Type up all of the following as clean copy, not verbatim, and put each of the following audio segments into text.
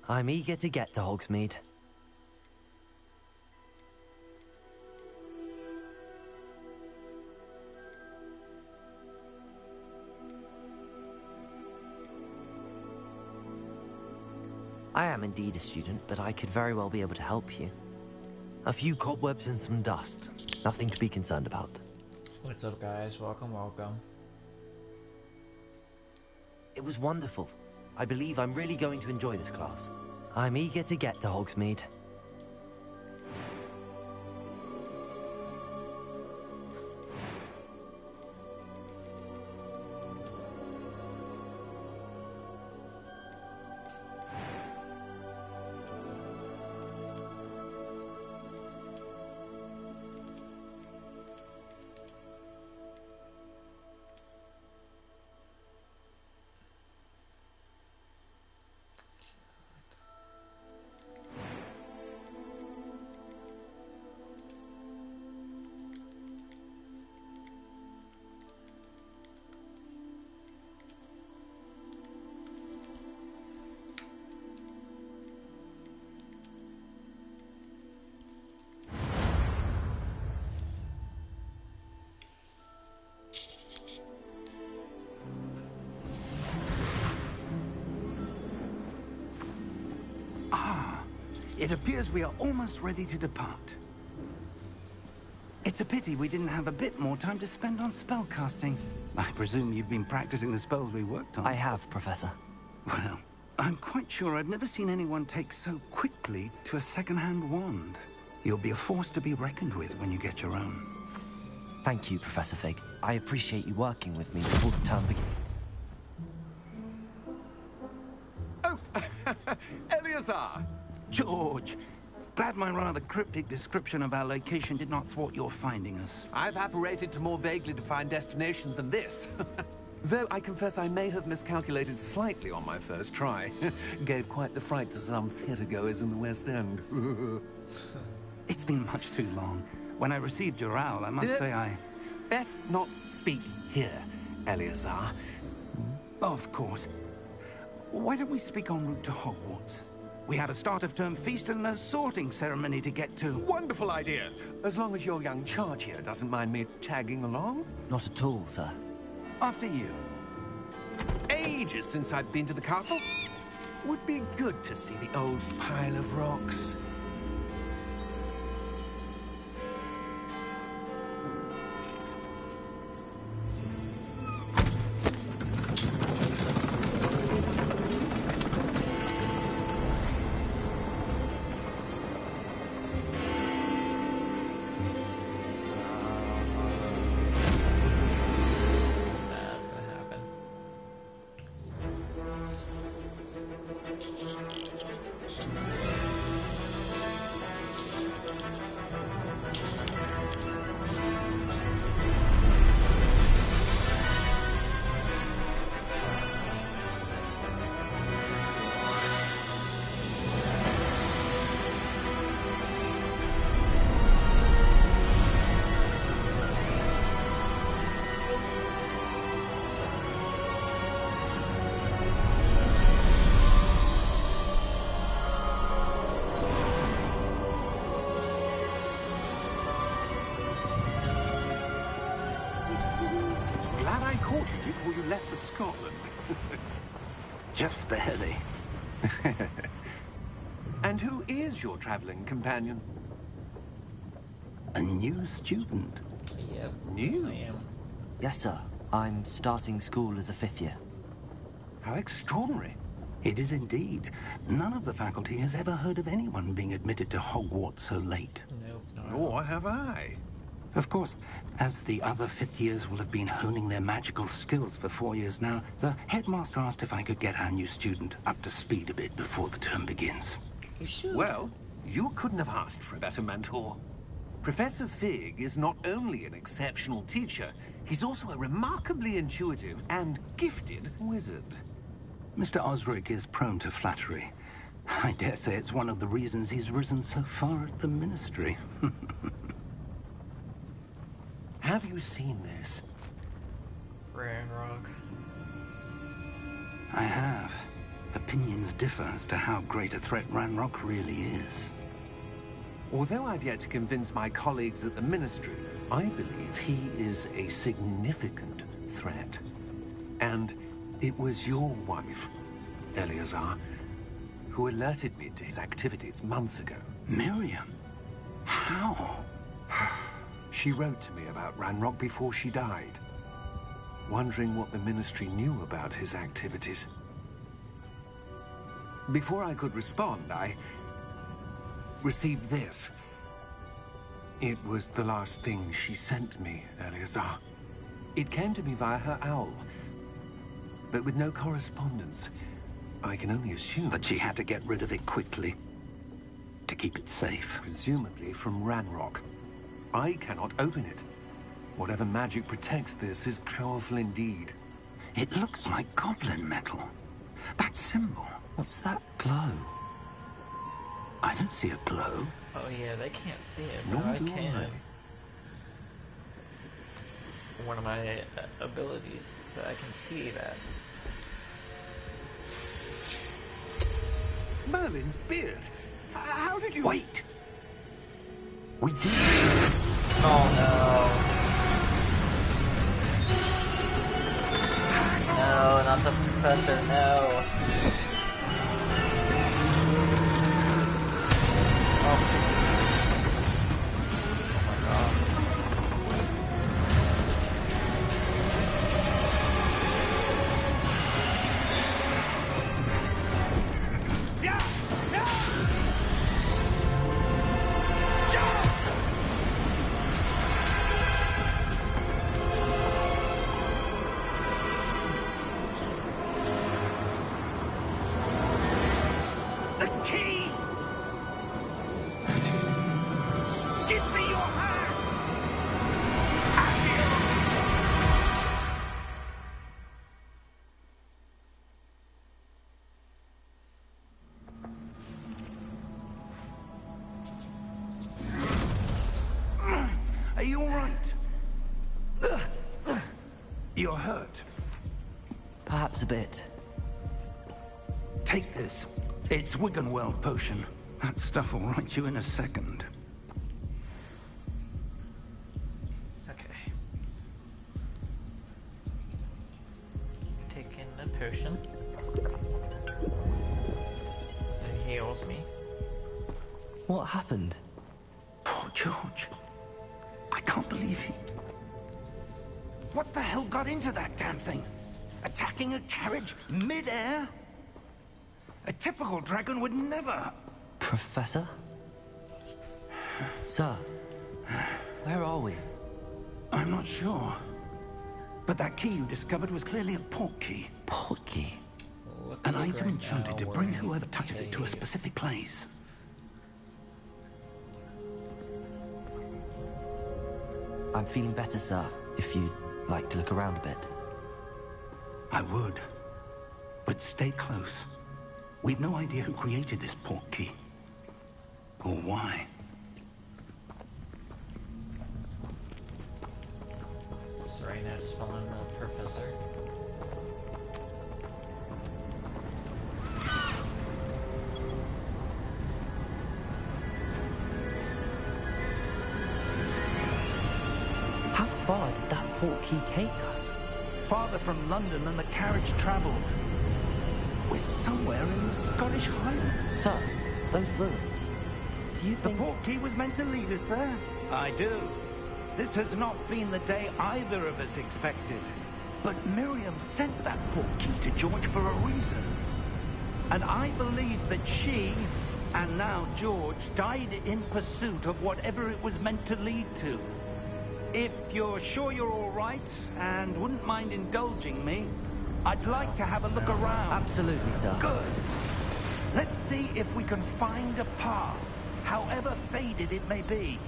I'm eager to get to Hogsmeade. I am indeed a student, but I could very well be able to help you. A few cobwebs and some dust. Nothing to be concerned about. What's up, guys? Welcome. It was wonderful. I believe I'm really going to enjoy this class. I'm eager to get to Hogsmeade. It appears we are almost ready to depart. It's a pity we didn't have a bit more time to spend on spellcasting. I presume you've been practicing the spells we worked on. I have, Professor. Well, I'm quite sure I've never seen anyone take so quickly to a second-hand wand. You'll be a force to be reckoned with when you get your own. Thank you, Professor Fig. I appreciate you working with me before the term begins. Oh, Eleazar! George, glad my rather cryptic description of our location did not thwart your finding us. I've apparated to more vaguely defined destinations than this. Though I confess I may have miscalculated slightly on my first try. Gave quite the fright to some theatre-goers in the West End. It's been much too long. When I received your owl, I must say I... Best not speak here, Eleazar. Of course. Why don't we speak en route to Hogwarts? We have a start-of-term feast and a sorting ceremony to get to. Wonderful idea! As long as your young charge here doesn't mind me tagging along. Not at all, sir. After you. Ages since I've been to the castle. Would be good to see the old pile of rocks. Before you left for Scotland. Just barely. And who is your traveling companion? A new student. Yep. New? I am. Yes, sir. I'm starting school as a 5th year. How extraordinary. It is indeed. None of the faculty has ever heard of anyone being admitted to Hogwarts so late. Nope, not at Nor all. have I. Of course, as the other 5th years will have been honing their magical skills for 4 years now, the headmaster asked if I could get our new student up to speed a bit before the term begins. You should. Well, you couldn't have asked for a better mentor. Professor Fig is not only an exceptional teacher, he's also a remarkably intuitive and gifted wizard. Mr. Osric is prone to flattery. I dare say it's one of the reasons he's risen so far at the Ministry. Have you seen this? Grand Rock. I have. Opinions differ as to how great a threat Ranrock really is. Although I've yet to convince my colleagues at the Ministry, I believe he is a significant threat. And it was your wife, Eleazar, who alerted me to his activities months ago. Miriam? How? She wrote to me about Ranrock before she died, wondering what the Ministry knew about his activities. Before I could respond, I received this. It was the last thing she sent me, Eleazar. It came to me via her owl, but with no correspondence. I can only assume That she had to get rid of it quickly, to keep it safe. presumably from Ranrock. I cannot open it. Whatever magic protects this is powerful indeed. It looks like goblin metal. That symbol. What's that glow? I don't see a glow. Oh yeah, they can't see it, but Nor I do can. One of my abilities that I can see that. Merlin's beard! How did you... Wait! We did. Oh no. No, not the professor, no. Oh. Oh my god. The key! Give me your hand! Are you all right? You're hurt. Perhaps a bit. Take this. It's Wiggenweld potion. That stuff will right you in a second. Okay. Taking the potion. It heals me. What happened? Poor George. I can't believe he... What the hell got into that damn thing? Attacking a carriage mid-air? A typical dragon would never... Professor? Sir, where are we? I'm not sure. But that key you discovered was clearly a port key. Port key? Looks An like item right enchanted now to we're bring in whoever touches it to a cave. specific place. I'm feeling better, sir, if you'd like to look around a bit. I would. But stay close. We've no idea who created this port key. Or why. So right now just following the professor. How far did that port key take us? Farther from London than the carriage traveled. We're somewhere in the Scottish Highlands. Sir, those ruins. Do you The think... port key was meant to lead us there? I do. This has not been the day either of us expected. But Miriam sent that port key to George for a reason. And I believe that she, and now George, died in pursuit of whatever it was meant to lead to. If you're sure you're all right, and wouldn't mind indulging me, I'd like to have a look around. Absolutely, sir. Good. Let's see if we can find a path, however faded it may be.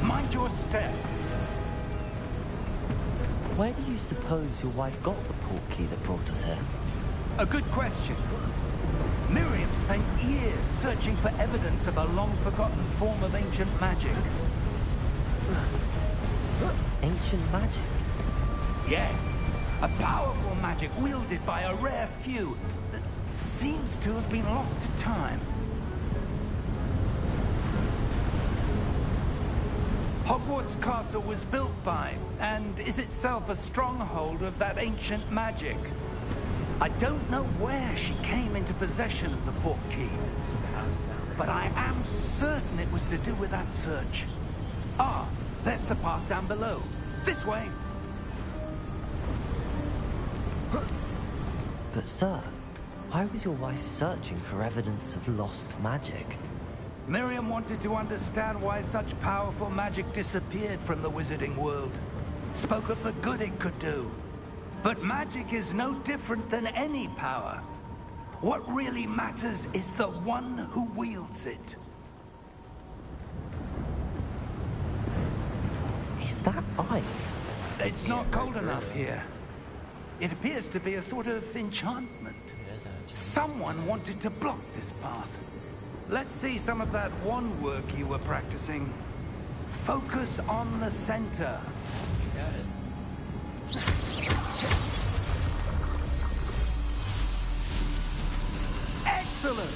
Mind your step. Where do you suppose your wife got the port key that brought us here? A good question. Miriam spent years searching for evidence of a long-forgotten form of ancient magic. Ancient magic? Yes, a powerful magic wielded by a rare few that seems to have been lost to time. Hogwarts Castle was built by, and is itself a stronghold of that ancient magic. I don't know where she came into possession of the portkey, but I am certain it was to do with that search. Ah, there's the path down below. This way. But sir, why was your wife searching for evidence of lost magic? Miriam wanted to understand why such powerful magic disappeared from the wizarding world. Spoke of the good it could do. But magic is no different than any power. What really matters is the one who wields it. Is that ice? It's not cold enough here. It appears to be a sort of enchantment. Someone wanted to block this path. Let's see some of that wand work you were practicing. Focus on the center. Got it. Excellent!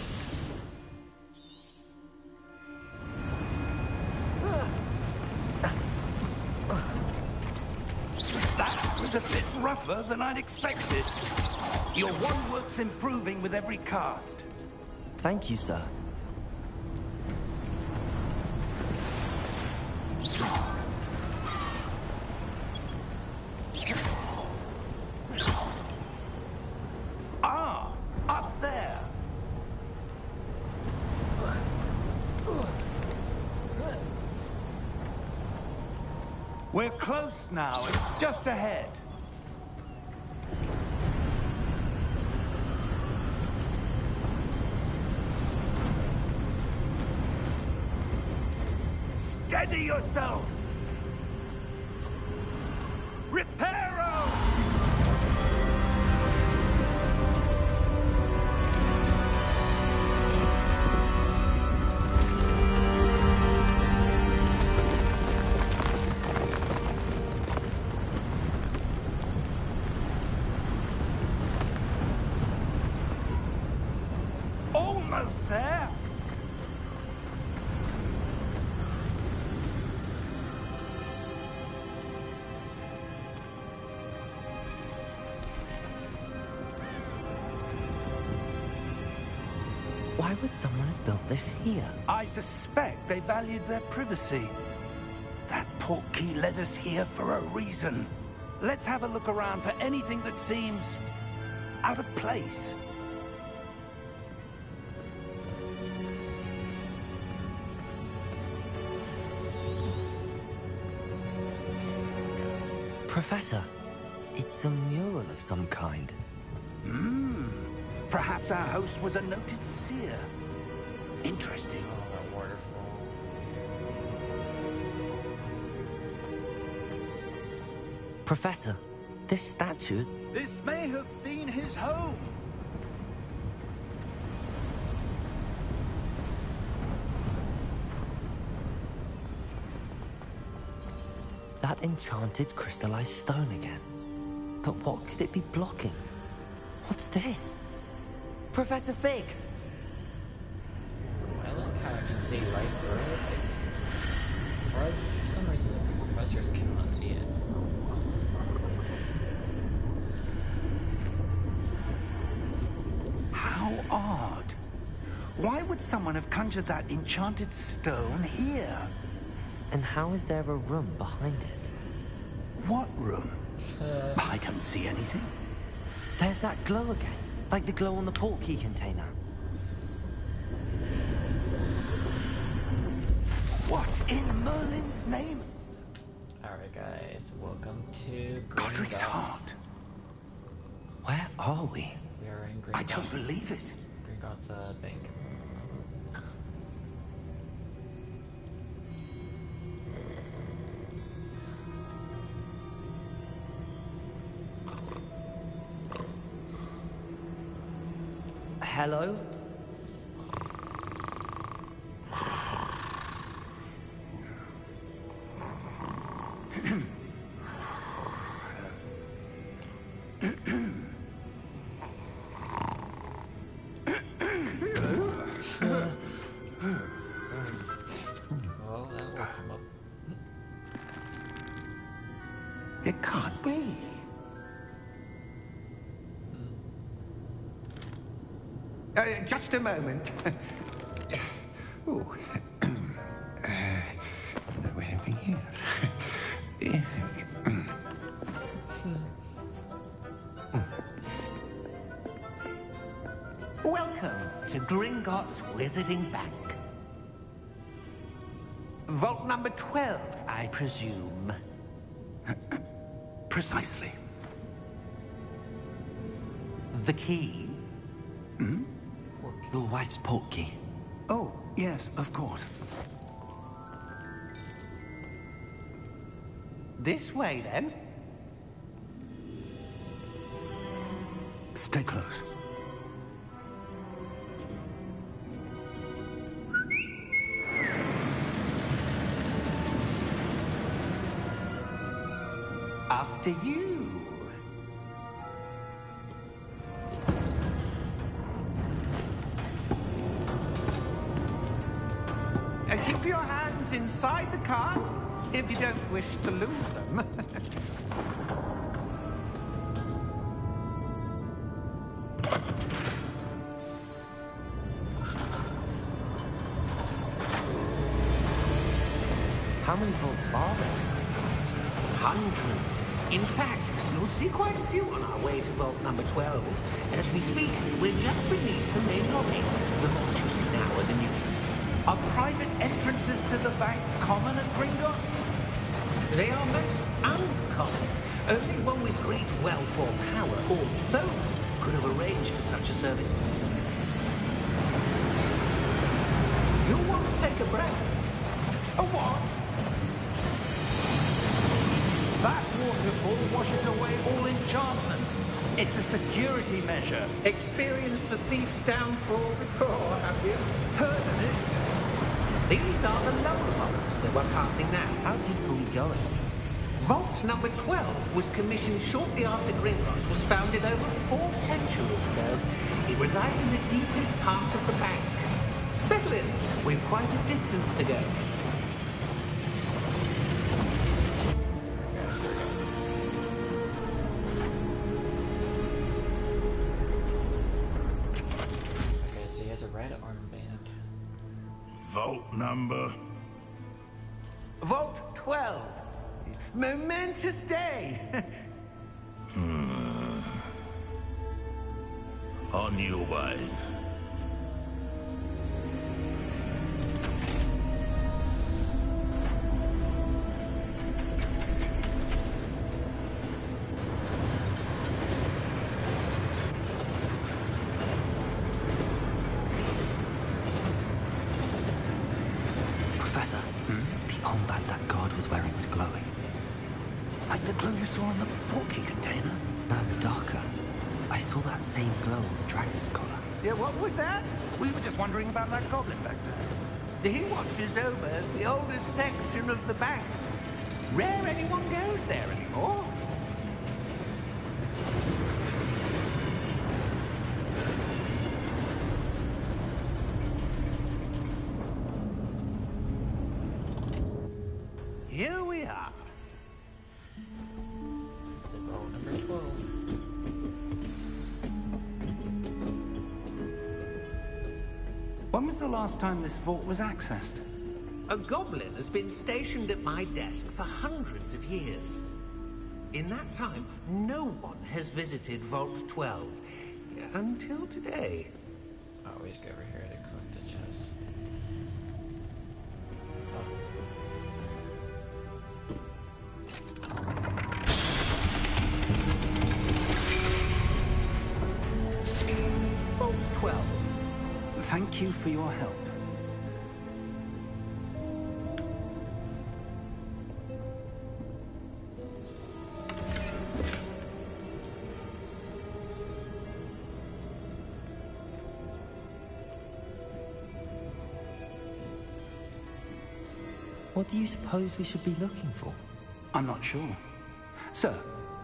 That was a bit rougher than I'd expected. Your wand work's improving with every cast. Thank you, sir. Ah, up there. We're close now. It's just ahead. Steady yourself! Reparo! Almost there! Why would someone have built this here? I suspect they valued their privacy. That portkey led us here for a reason. Let's have a look around for anything that seems out of place. Professor, it's a mural of some kind. Perhaps our host was a noted seer. Interesting. Oh, that waterfall. Professor, this statue... This may have been his home. That enchanted crystallized stone again. But what could it be blocking? What's this? Professor Fig! I like how I can see right through it. Or for some reason the professors cannot see it. How odd. Why would someone have conjured that enchanted stone here? And how is there a room behind it? What room? I don't see anything. There's that glow again, like the glow on the portkey container. What in Merlin's name? Alright guys, welcome to Godric's Gringotts. heart. Where are we? We are in I Gringotts. don't believe it. Gringotts Bank. Hello? It can't be. Just a moment. Oh. Anything here? Welcome to Gringotts Wizarding Bank. Vault number 12, I presume. Precisely. The key? Your wife's port key. Oh, yes, of course. This way, then. Stay close. After you. Keep your hands inside the cart if you don't wish to lose them. How many vaults are there? Hundreds. In fact, you'll see quite a few on our way to vault number 12. As we speak, we're just beneath the main lobby. The vaults you see now are the newest. Are private entrances to the bank common at Gringotts? They are most uncommon. Only one with great wealth or power, or both, could have arranged for such a service. You'll want to take a breath. A what? That waterfall washes away all enchantments. It's a security measure. Experienced the thief's downfall before, have you? Heard of it? These are the lower vaults that we're passing now. How deep are we going? Vault number 12 was commissioned shortly after Gringotts was founded over 4 centuries ago. It resides in the deepest part of the bank. Settle in. We've quite a distance to go. Okay, so he has a red armband. Vault number. Vault 12. Momentous day. On your way. Professor, the armband that guard was wearing was glowing. Like the glow you saw in the portkey container? No, darker. I saw that same glow on the dragon's collar. Yeah, what was that? We were just wondering about that goblin back there. He watches over the oldest section of the bank. Rare anyone goes there anymore. Here we are. To vault number 12. When was the last time this vault was accessed? A goblin has been stationed at my desk for hundreds of years. In that time, no one has visited Vault 12 until today. I always go over here to collect the chest. Vault 12. Thank you for your help. What do you suppose we should be looking for? I'm not sure. Sir,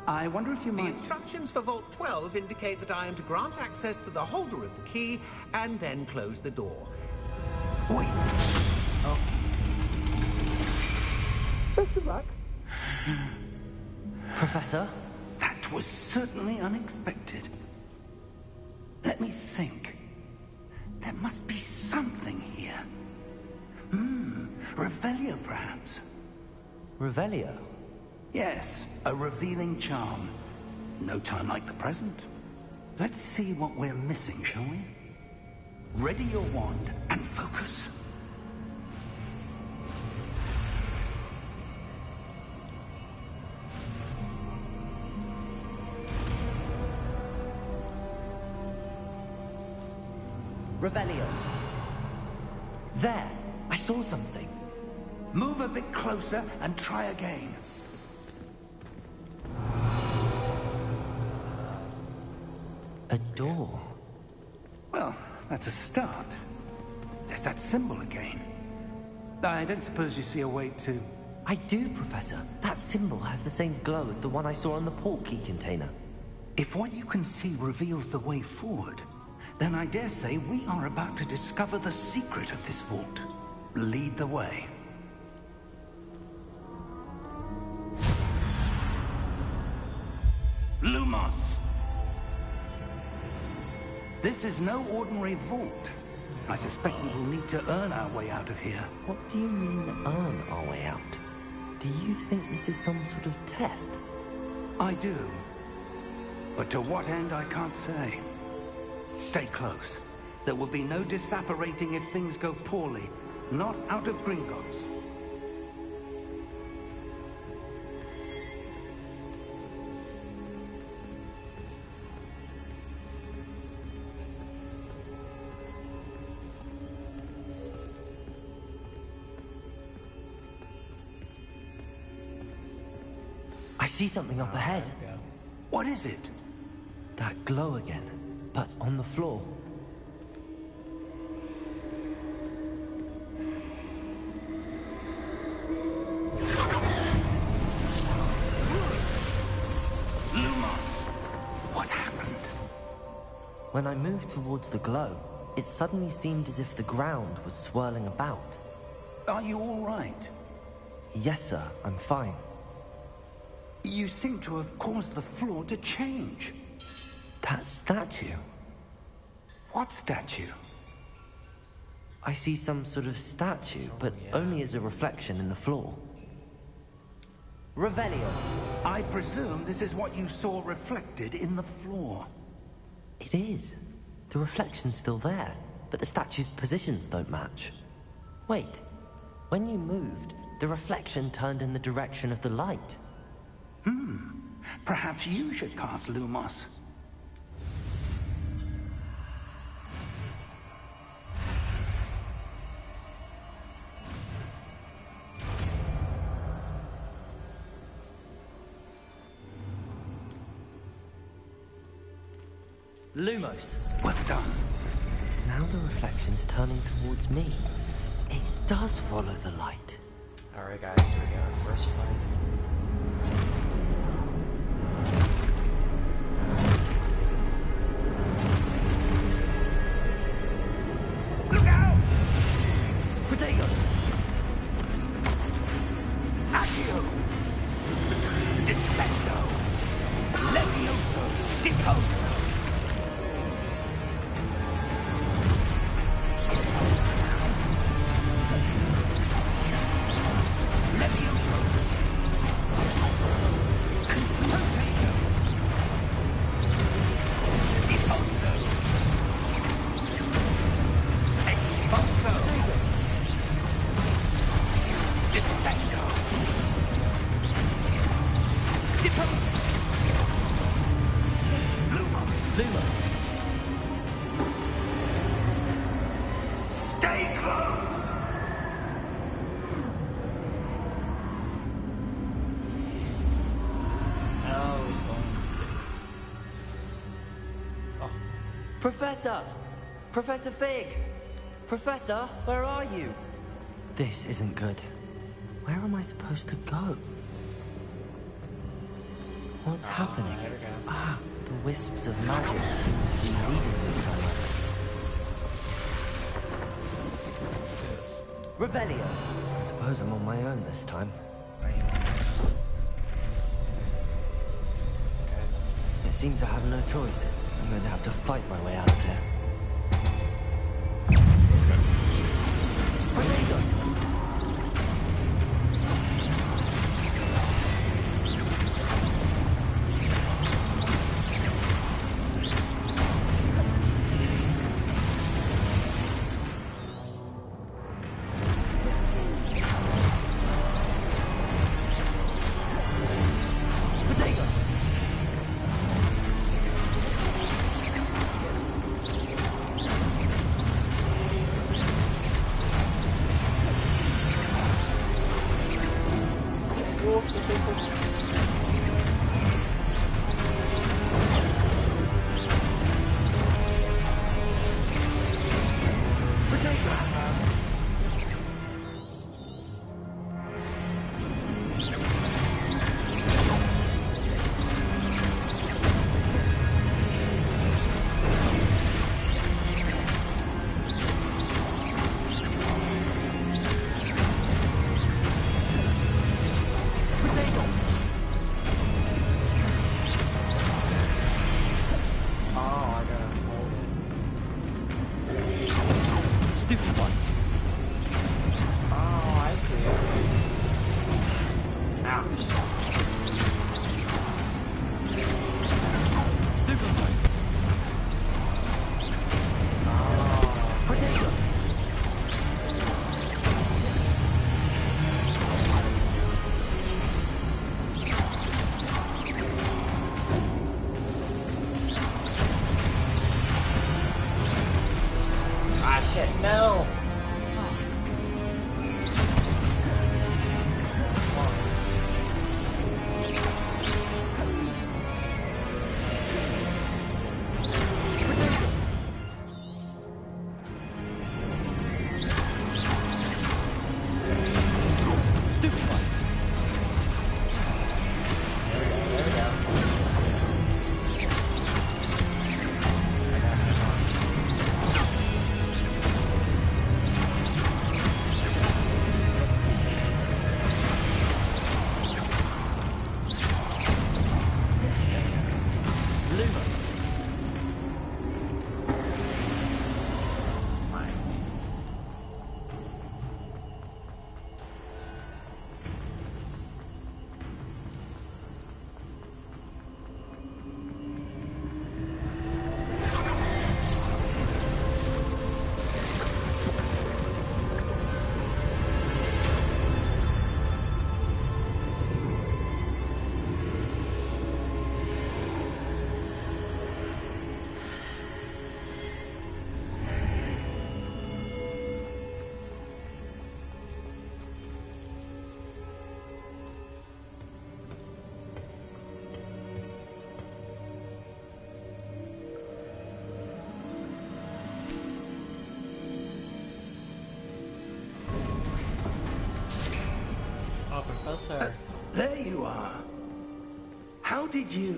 I wonder if you The might... instructions for Vault 12 indicate that I am to grant access to the holder of the key and then close the door. Wait. Best of luck. Professor? That was certainly unexpected. Let me think. There must be something here. Revelio, perhaps? Revelio? Yes, a revealing charm. No time like the present. Let's see what we're missing, shall we? Ready your wand and focus. Revelio. There! I saw something. Move a bit closer and try again. A door. Well, that's a start. There's that symbol again. I don't suppose you see a way to... I do, Professor. That symbol has the same glow as the one I saw on the port key container. If what you can see reveals the way forward, then I dare say we are about to discover the secret of this vault. Lead the way. Lumos! This is no ordinary vault. I suspect we will need to earn our way out of here. What do you mean, earn our way out? Do you think this is some sort of test? I do. But to what end, I can't say. Stay close. There will be no disapparating if things go poorly. Not out of Gringotts. I see something up ahead. What is it? That glow again, but on the floor. Lumos! What happened? When I moved towards the glow, it suddenly seemed as if the ground was swirling about. Are you all right? Yes, sir, I'm fine. You seem to have caused the floor to change. That statue. What statue? I see some sort of statue, but only as a reflection in the floor. Revelio. I presume this is what you saw reflected in the floor. It is. The reflection's still there, but the statue's positions don't match. Wait. When you moved, the reflection turned in the direction of the light. Perhaps you should cast Lumos. Lumos. Well done. Now the reflection's turning towards me. It does follow the light. Alright guys, here we go. First fight. Look out! Protego! Accio! Descendo! Levioso! Deposo! Levioso! Confrontator! Deposo! Expulso! Descendo! Deposo! Lumos. Stay close! Oh, he's going. Oh, Professor! Professor Fig! Professor, where are you? This isn't good. Where am I supposed to go? What's happening? there we go. Ah, the wisps of magic seem to be leading me somewhere. let's do this. Revelio! I suppose I'm on my own this time. Right. seem to have no choice. I'm going to have to fight my way out of here. Potato! No! Oh, Professor. There you are. How did you...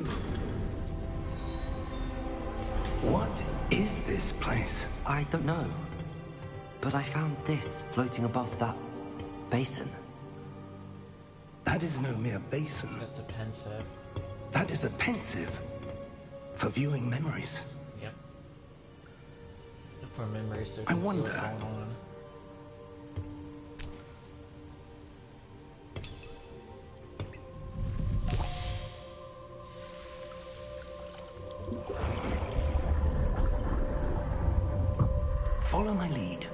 What is this place? I don't know. But I found this floating above that basin. That is no mere basin. That's a pensive. That is a pensive for viewing memories. Yep. For memories, so you I can see wonder. what's going on. Follow my lead.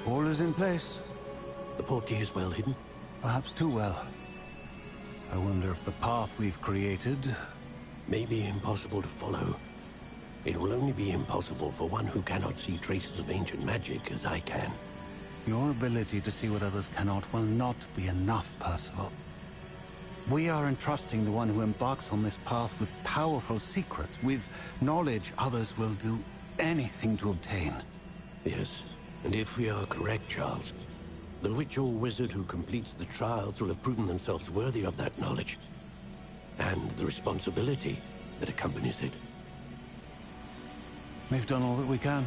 All is in place. The portkey is well hidden. Perhaps too well. I wonder if the path we've created... May be impossible to follow. It will only be impossible for one who cannot see traces of ancient magic as I can. Your ability to see what others cannot will not be enough, Percival. We are entrusting the one who embarks on this path with powerful secrets, with knowledge others will do anything to obtain. Yes, and if we are correct, Charles, the witch or wizard who completes the trials will have proven themselves worthy of that knowledge, and the responsibility that accompanies it. We've done all that we can.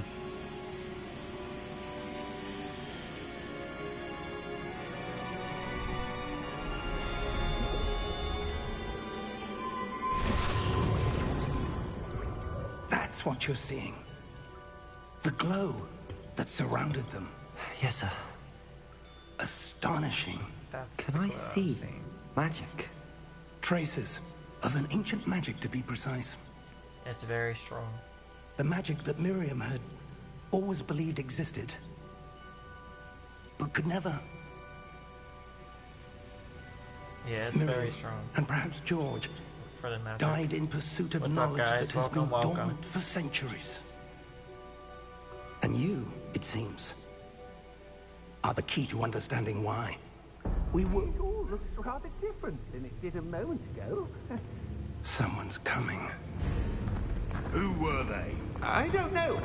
That's what you're seeing. The glow that surrounded them. Yes, sir. Astonishing. That's Can the I glow see seeing. magic? Traces of an ancient magic, to be precise. It's very strong. The magic that Miriam had always believed existed, but could never. Yeah, it's Miriam, very strong. and perhaps George, For the magic. died in pursuit of What's up, knowledge guys? that has been Welcome. dormant for centuries. And you, it seems, are the key to understanding why. We were... It all looks rather different than it did a moment ago. Someone's coming. Who were they? I don't know.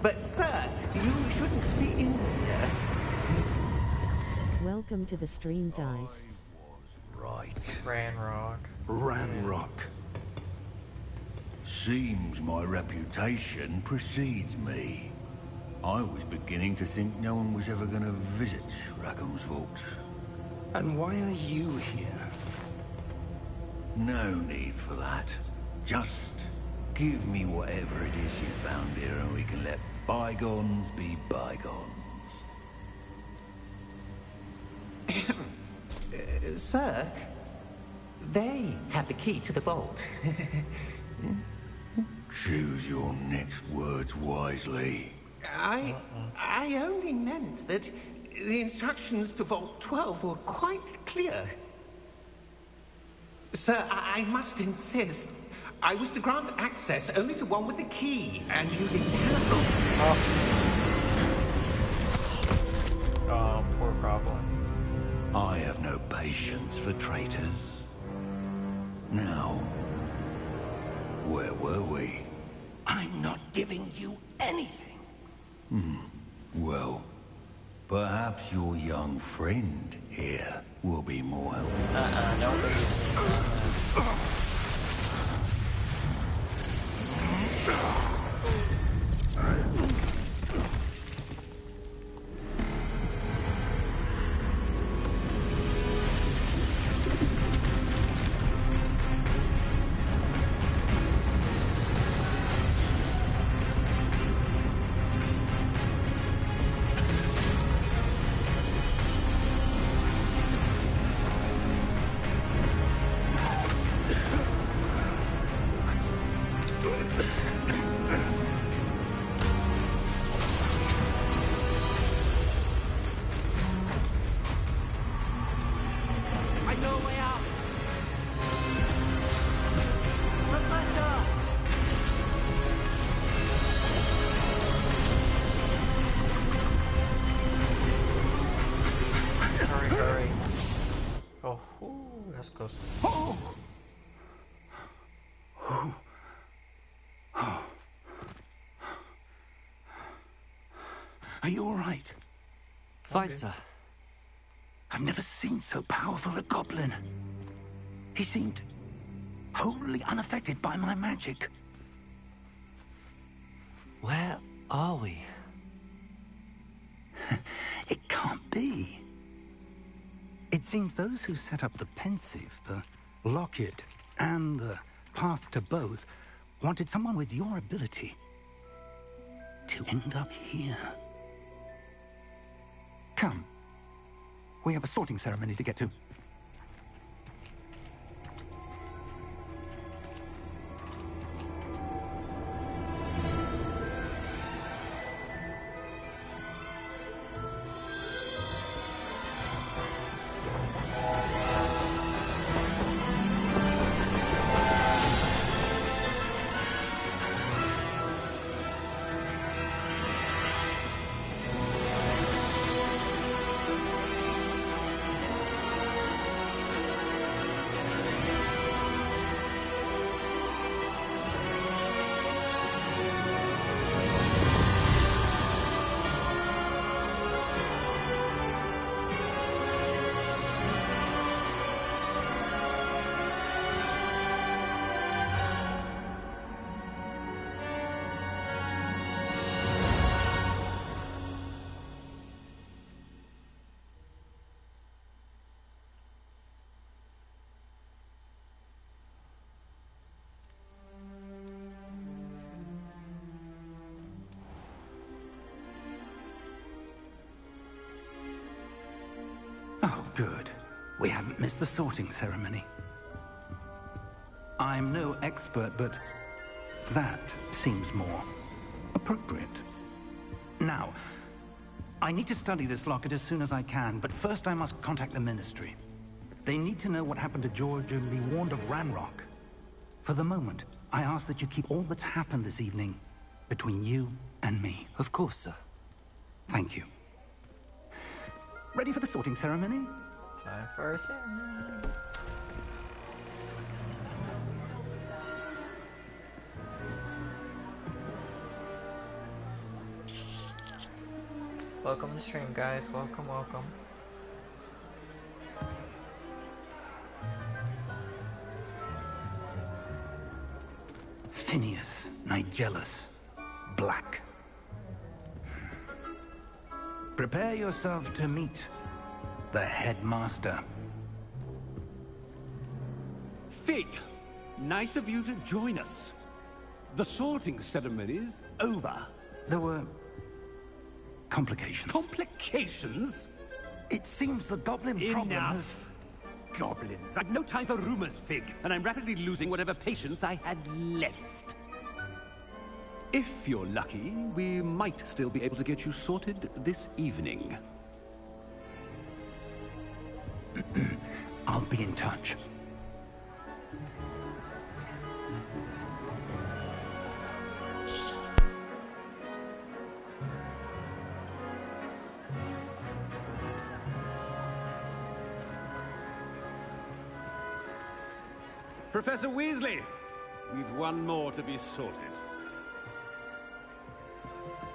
But, sir, you shouldn't be in here. Welcome to the stream, guys. Right. Ranrock. Seems my reputation precedes me. I was beginning to think no one was ever going to visit Rackham's vault. And why are you here? No need for that. Just give me whatever it is you found here and we can let bygones be bygones. Sir, they have the key to the vault. Choose your next words wisely. I only meant that the instructions to Vault 12 were quite clear. Sir, I must insist. I was to grant access only to one with the key, and you didn't have Oh, poor Goblin. I have no patience for traitors. Now, where were we? I'm not giving you anything. Well, perhaps your young friend here will be more helpful. No. I know a way out. Professor! Hurry. Oh, ooh, that's close. Are you all right? Fine, sir. I've never seen so powerful a goblin. He seemed wholly unaffected by my magic. Where are we? It can't be. It seems those who set up the pensive, the locket, and the path to both wanted someone with your ability to end up here. Come. We have a sorting ceremony to get to. Oh, good. We haven't missed the sorting ceremony. I'm no expert, but that seems more appropriate. Now, I need to study this locket as soon as I can, but first I must contact the Ministry. They need to know what happened to George and be warned of Ranrock. For the moment, I ask that you keep all that's happened this evening between you and me. Of course, sir. Thank you. Ready for the sorting ceremony? Time for a ceremony. Welcome to the stream, guys. Welcome, welcome. Phineas, Nigellus, Black. Prepare yourself to meet the headmaster. Fig, nice of you to join us. The sorting ceremony's over. There were complications. Complications? It seems the goblin problem has... Enough! Goblins. I've no time for rumors, Fig, and I'm rapidly losing whatever patience I had left. If you're lucky, we might still be able to get you sorted this evening. I'll be in touch. Professor Weasley, we've one more to be sorted.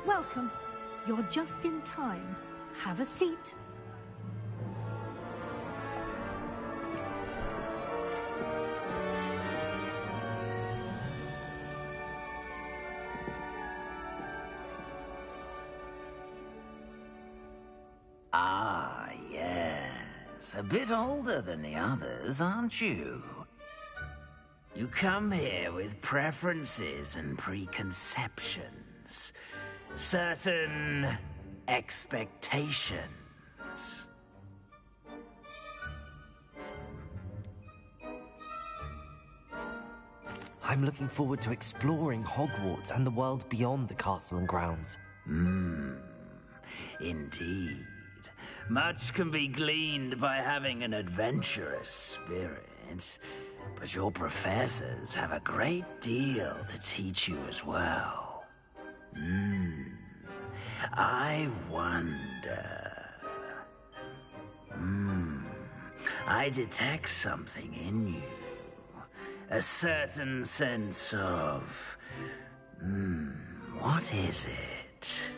Welcome. You're just in time. Have a seat. Ah, yes. A bit older than the others, aren't you? You come here with preferences and preconceptions. Certain expectations. I'm looking forward to exploring Hogwarts and the world beyond the castle and grounds. Indeed. Much can be gleaned by having an adventurous spirit, but your professors have a great deal to teach you as well. I wonder... I detect something in you. A certain sense of... what is it?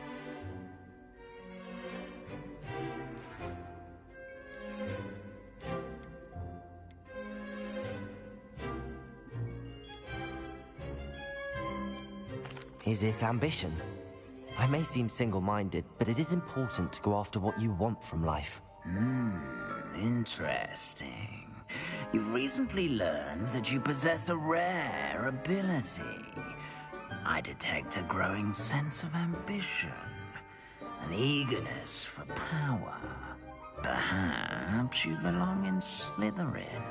Is it ambition? I may seem single-minded, but it is important to go after what you want from life. Interesting. You've recently learned that you possess a rare ability. I detect a growing sense of ambition, an eagerness for power. Perhaps you belong in Slytherin.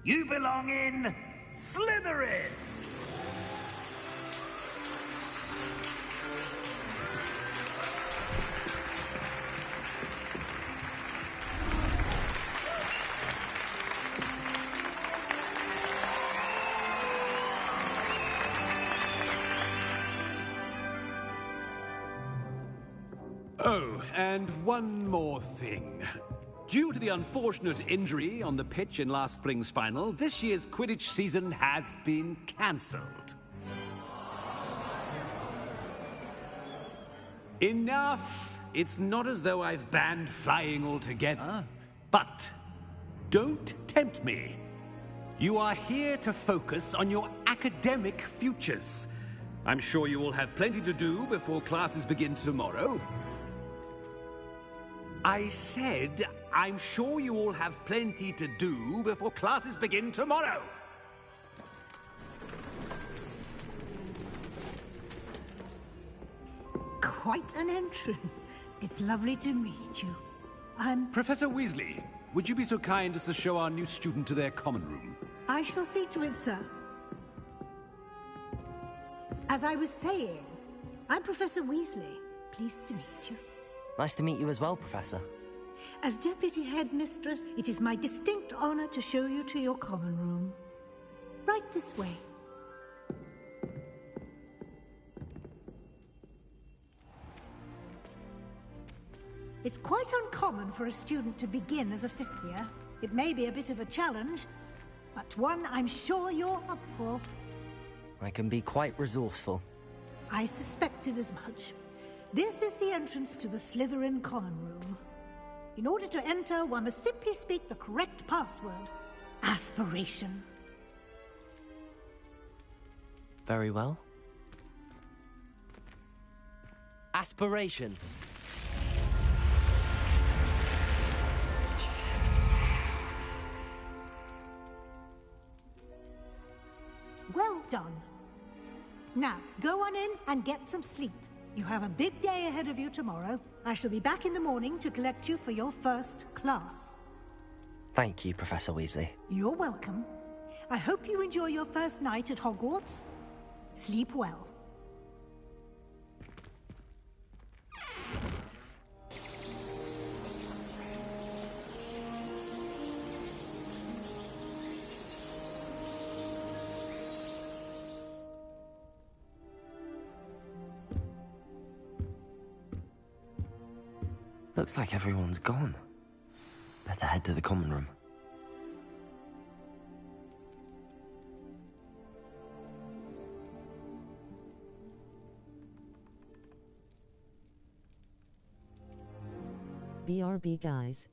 You belong in Slytherin! Oh, and one more thing. Due to the unfortunate injury on the pitch in last spring's final, this year's Quidditch season has been cancelled. Enough! It's not as though I've banned flying altogether. But don't tempt me. You are here to focus on your academic futures. I'm sure you will have plenty to do before classes begin tomorrow. I said, I'm sure you all have plenty to do before classes begin tomorrow. Quite an entrance. It's lovely to meet you. Professor Weasley, would you be so kind as to show our new student to their common room? I shall see to it, sir. As I was saying, I'm Professor Weasley. Pleased to meet you. Nice to meet you as well, Professor. As Deputy Headmistress, it is my distinct honor to show you to your common room. Right this way. It's quite uncommon for a student to begin as a fifth year. It may be a bit of a challenge, but one I'm sure you're up for. I can be quite resourceful. I suspected as much. This is the entrance to the Slytherin common room. In order to enter, one must simply speak the correct password. Aspiration. Very well. Aspiration. Well done. Now, go on in and get some sleep. You have a big day ahead of you tomorrow. I shall be back in the morning to collect you for your first class. Thank you, Professor Weasley. You're welcome. I hope you enjoy your first night at Hogwarts. Sleep well. Looks like everyone's gone. Better head to the common room. BRB, guys.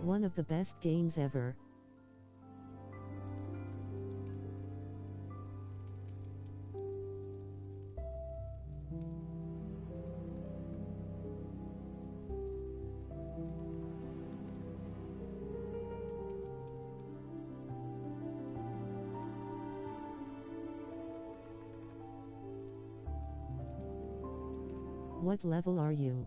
One of the best games ever. What level are you?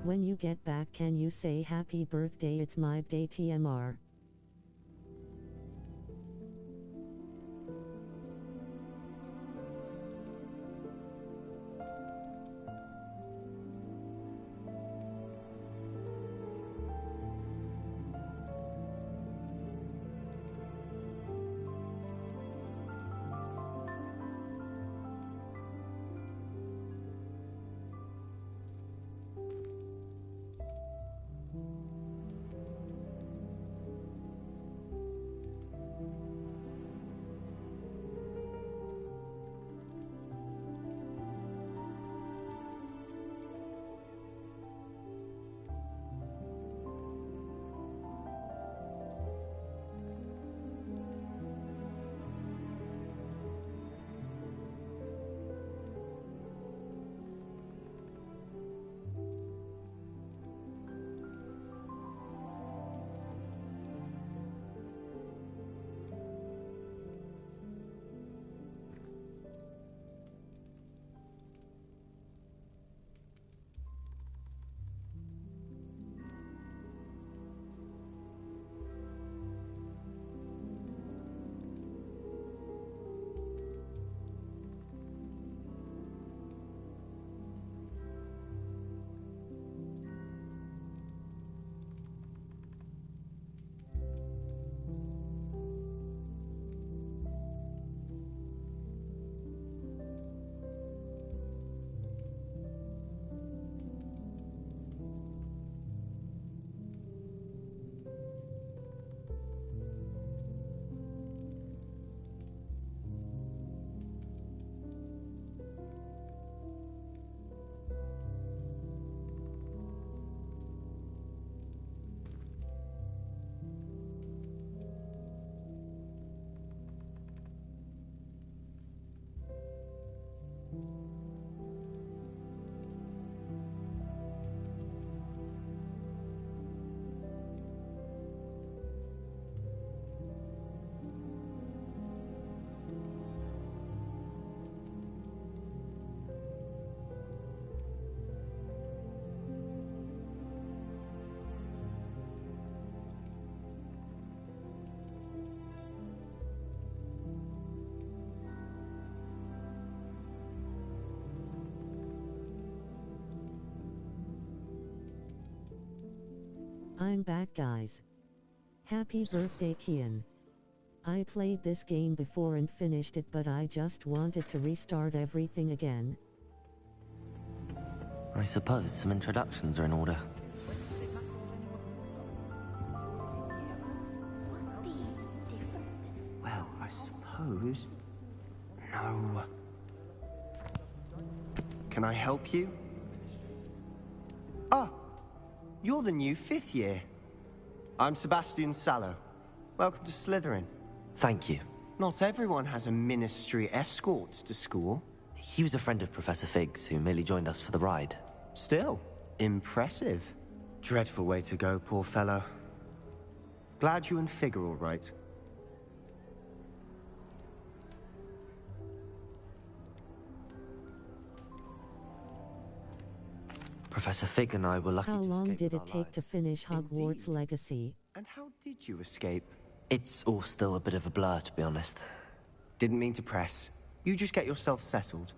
When you get back, can you say happy birthday? It's my day TMR. I'm back, guys. Happy birthday, Kian. I played this game before and finished it, but I just wanted to restart everything again. I suppose some introductions are in order. Well, I suppose no. Can I help you? Ah, you're the new 5th year. I'm Sebastian Sallow. Welcome to Slytherin. Thank you. Not everyone has a ministry escort to school. He was a friend of Professor Fig's who merely joined us for the ride. Still, impressive. Dreadful way to go, poor fellow. Glad you and Fig are all right. Professor Fig and I were lucky How to long escape did with it our take to lives. finish Hogwarts Legacy? And how did you escape? It's all still a bit of a blur, to be honest. Didn't mean to press. You just get yourself settled.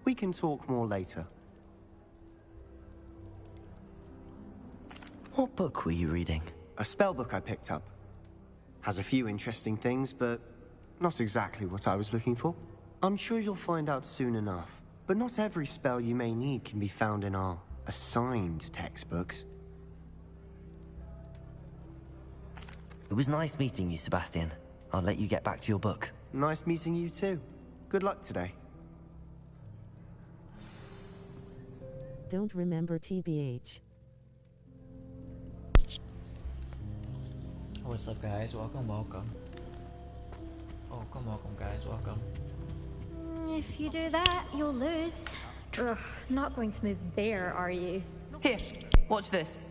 We can talk more later. What book were you reading? A spellbook I picked up. Has a few interesting things, but not exactly what I was looking for. I'm sure you'll find out soon enough. But not every spell you may need can be found in our assigned textbooks. It was nice meeting you, Sebastian. I'll let you get back to your book. Nice meeting you too. Good luck today. Don't remember TBH. What's up, guys? Welcome. Welcome, guys. Welcome. If you do that, you'll lose. Ugh, not going to move there, are you? Here, watch this.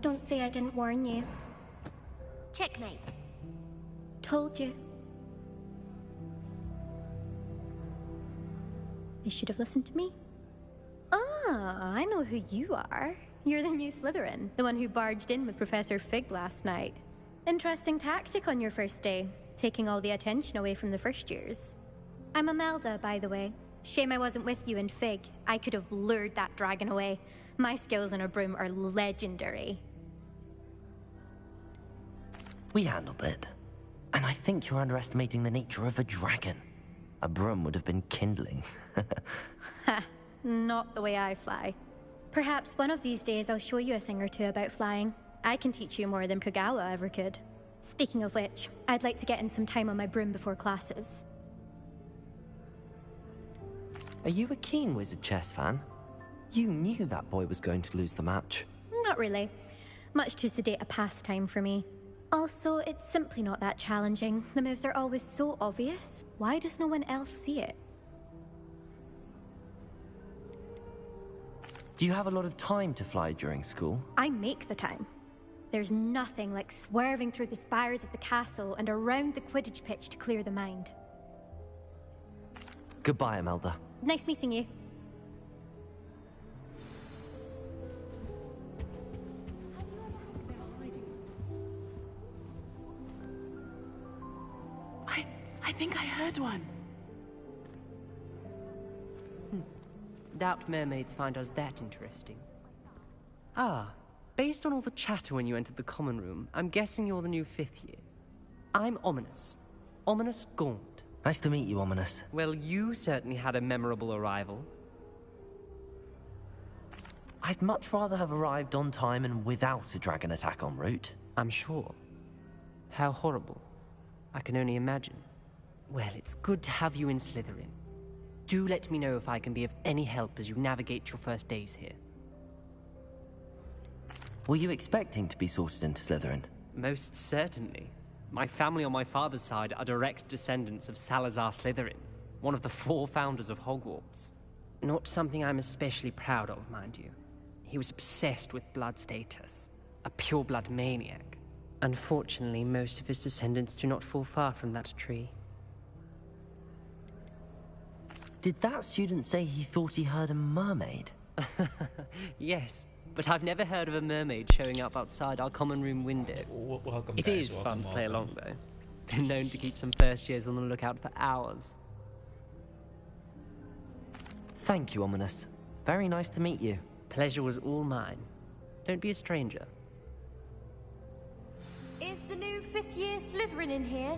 Don't say I didn't warn you. Checkmate. Told you. They should have listened to me. Ah, I know who you are. You're the new Slytherin, the one who barged in with Professor Fig last night. Interesting tactic on your first day, taking all the attention away from the first years. I'm Imelda, by the way. Shame I wasn't with you in Fig. I could have lured that dragon away. My skills on a broom are legendary. We handled it. And I think you're underestimating the nature of a dragon. A broom would have been kindling. Ha, not the way I fly. Perhaps one of these days I'll show you a thing or two about flying. I can teach you more than Kagawa ever could. Speaking of which, I'd like to get in some time on my broom before classes. Are you a keen Wizard chess fan? You knew that boy was going to lose the match. Not really. Much too sedate a pastime for me. Also, it's simply not that challenging. The moves are always so obvious. Why does no one else see it? Do you have a lot of time to fly during school? I make the time. There's nothing like swerving through the spires of the castle and around the Quidditch pitch to clear the mind. Goodbye, Imelda. Nice meeting you. I think I heard one. Doubt mermaids find us that interesting. Ah, based on all the chatter when you entered the common room, I'm guessing you're the new 5th year. I'm Ominous. Ominous Gaunt. Nice to meet you, Ominous. Well, you certainly had a memorable arrival. I'd much rather have arrived on time and without a dragon attack en route. I'm sure. How horrible. I can only imagine. Well, it's good to have you in Slytherin. Do let me know if I can be of any help as you navigate your first days here. Were you expecting to be sorted into Slytherin? Most certainly. My family on my father's side are direct descendants of Salazar Slytherin, one of the 4 founders of Hogwarts. Not something I'm especially proud of, mind you. He was obsessed with blood status, a pure-blood maniac. Unfortunately, most of his descendants do not fall far from that tree. Did that student say he thought he heard a mermaid? Yes, but I've never heard of a mermaid showing up outside our common room window. Welcome, It guys. is Welcome, fun to play welcome. along, though. Been known to keep some first years on the lookout for hours. Thank you, Ominous. Very nice to meet you. Pleasure was all mine. Don't be a stranger. Is the new 5th year Slytherin in here?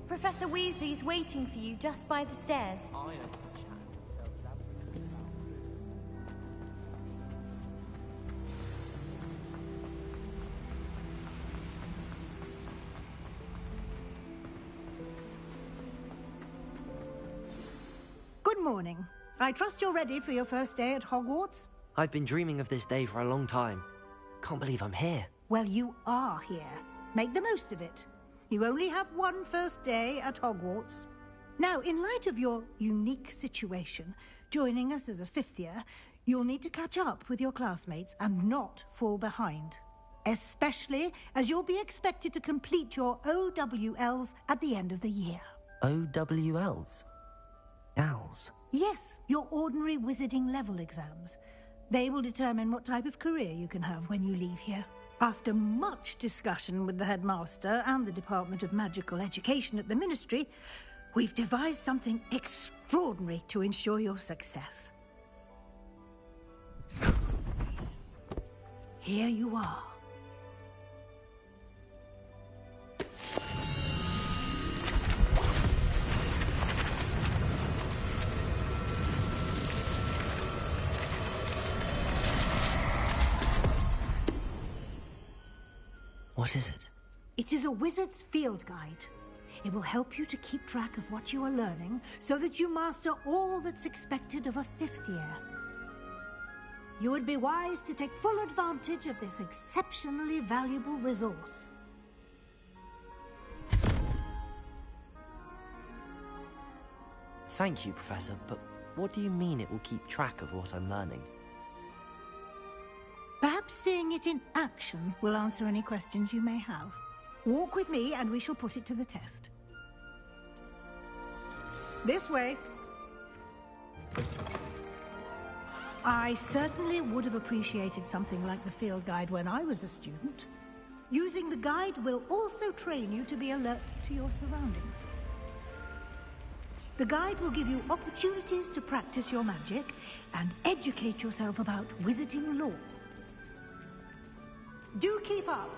Professor Weasley's waiting for you just by the stairs. morning. I trust you're ready for your first day at Hogwarts? I've been dreaming of this day for a long time. Can't believe I'm here. Well, you are here. Make the most of it. You only have one first day at Hogwarts. Now, in light of your unique situation, joining us as a fifth year, you'll need to catch up with your classmates and not fall behind. Especially as you'll be expected to complete your OWLs at the end of the year. OWLs? Owls? Yes, your ordinary wizarding level exams. They will determine what type of career you can have when you leave here. After much discussion with the headmaster and the Department of Magical Education at the Ministry, we've devised something extraordinary to ensure your success. Here you are. What is it? It is a wizard's field guide. It will help you to keep track of what you are learning so that you master all that's expected of a fifth year. You would be wise to take full advantage of this exceptionally valuable resource. Thank you, Professor, but what do you mean it will keep track of what I'm learning? Perhaps seeing it in action will answer any questions you may have. Walk with me and we shall put it to the test. This way. I certainly would have appreciated something like the field guide when I was a student. Using the guide will also train you to be alert to your surroundings. The guide will give you opportunities to practice your magic and educate yourself about wizarding lore. Do keep up.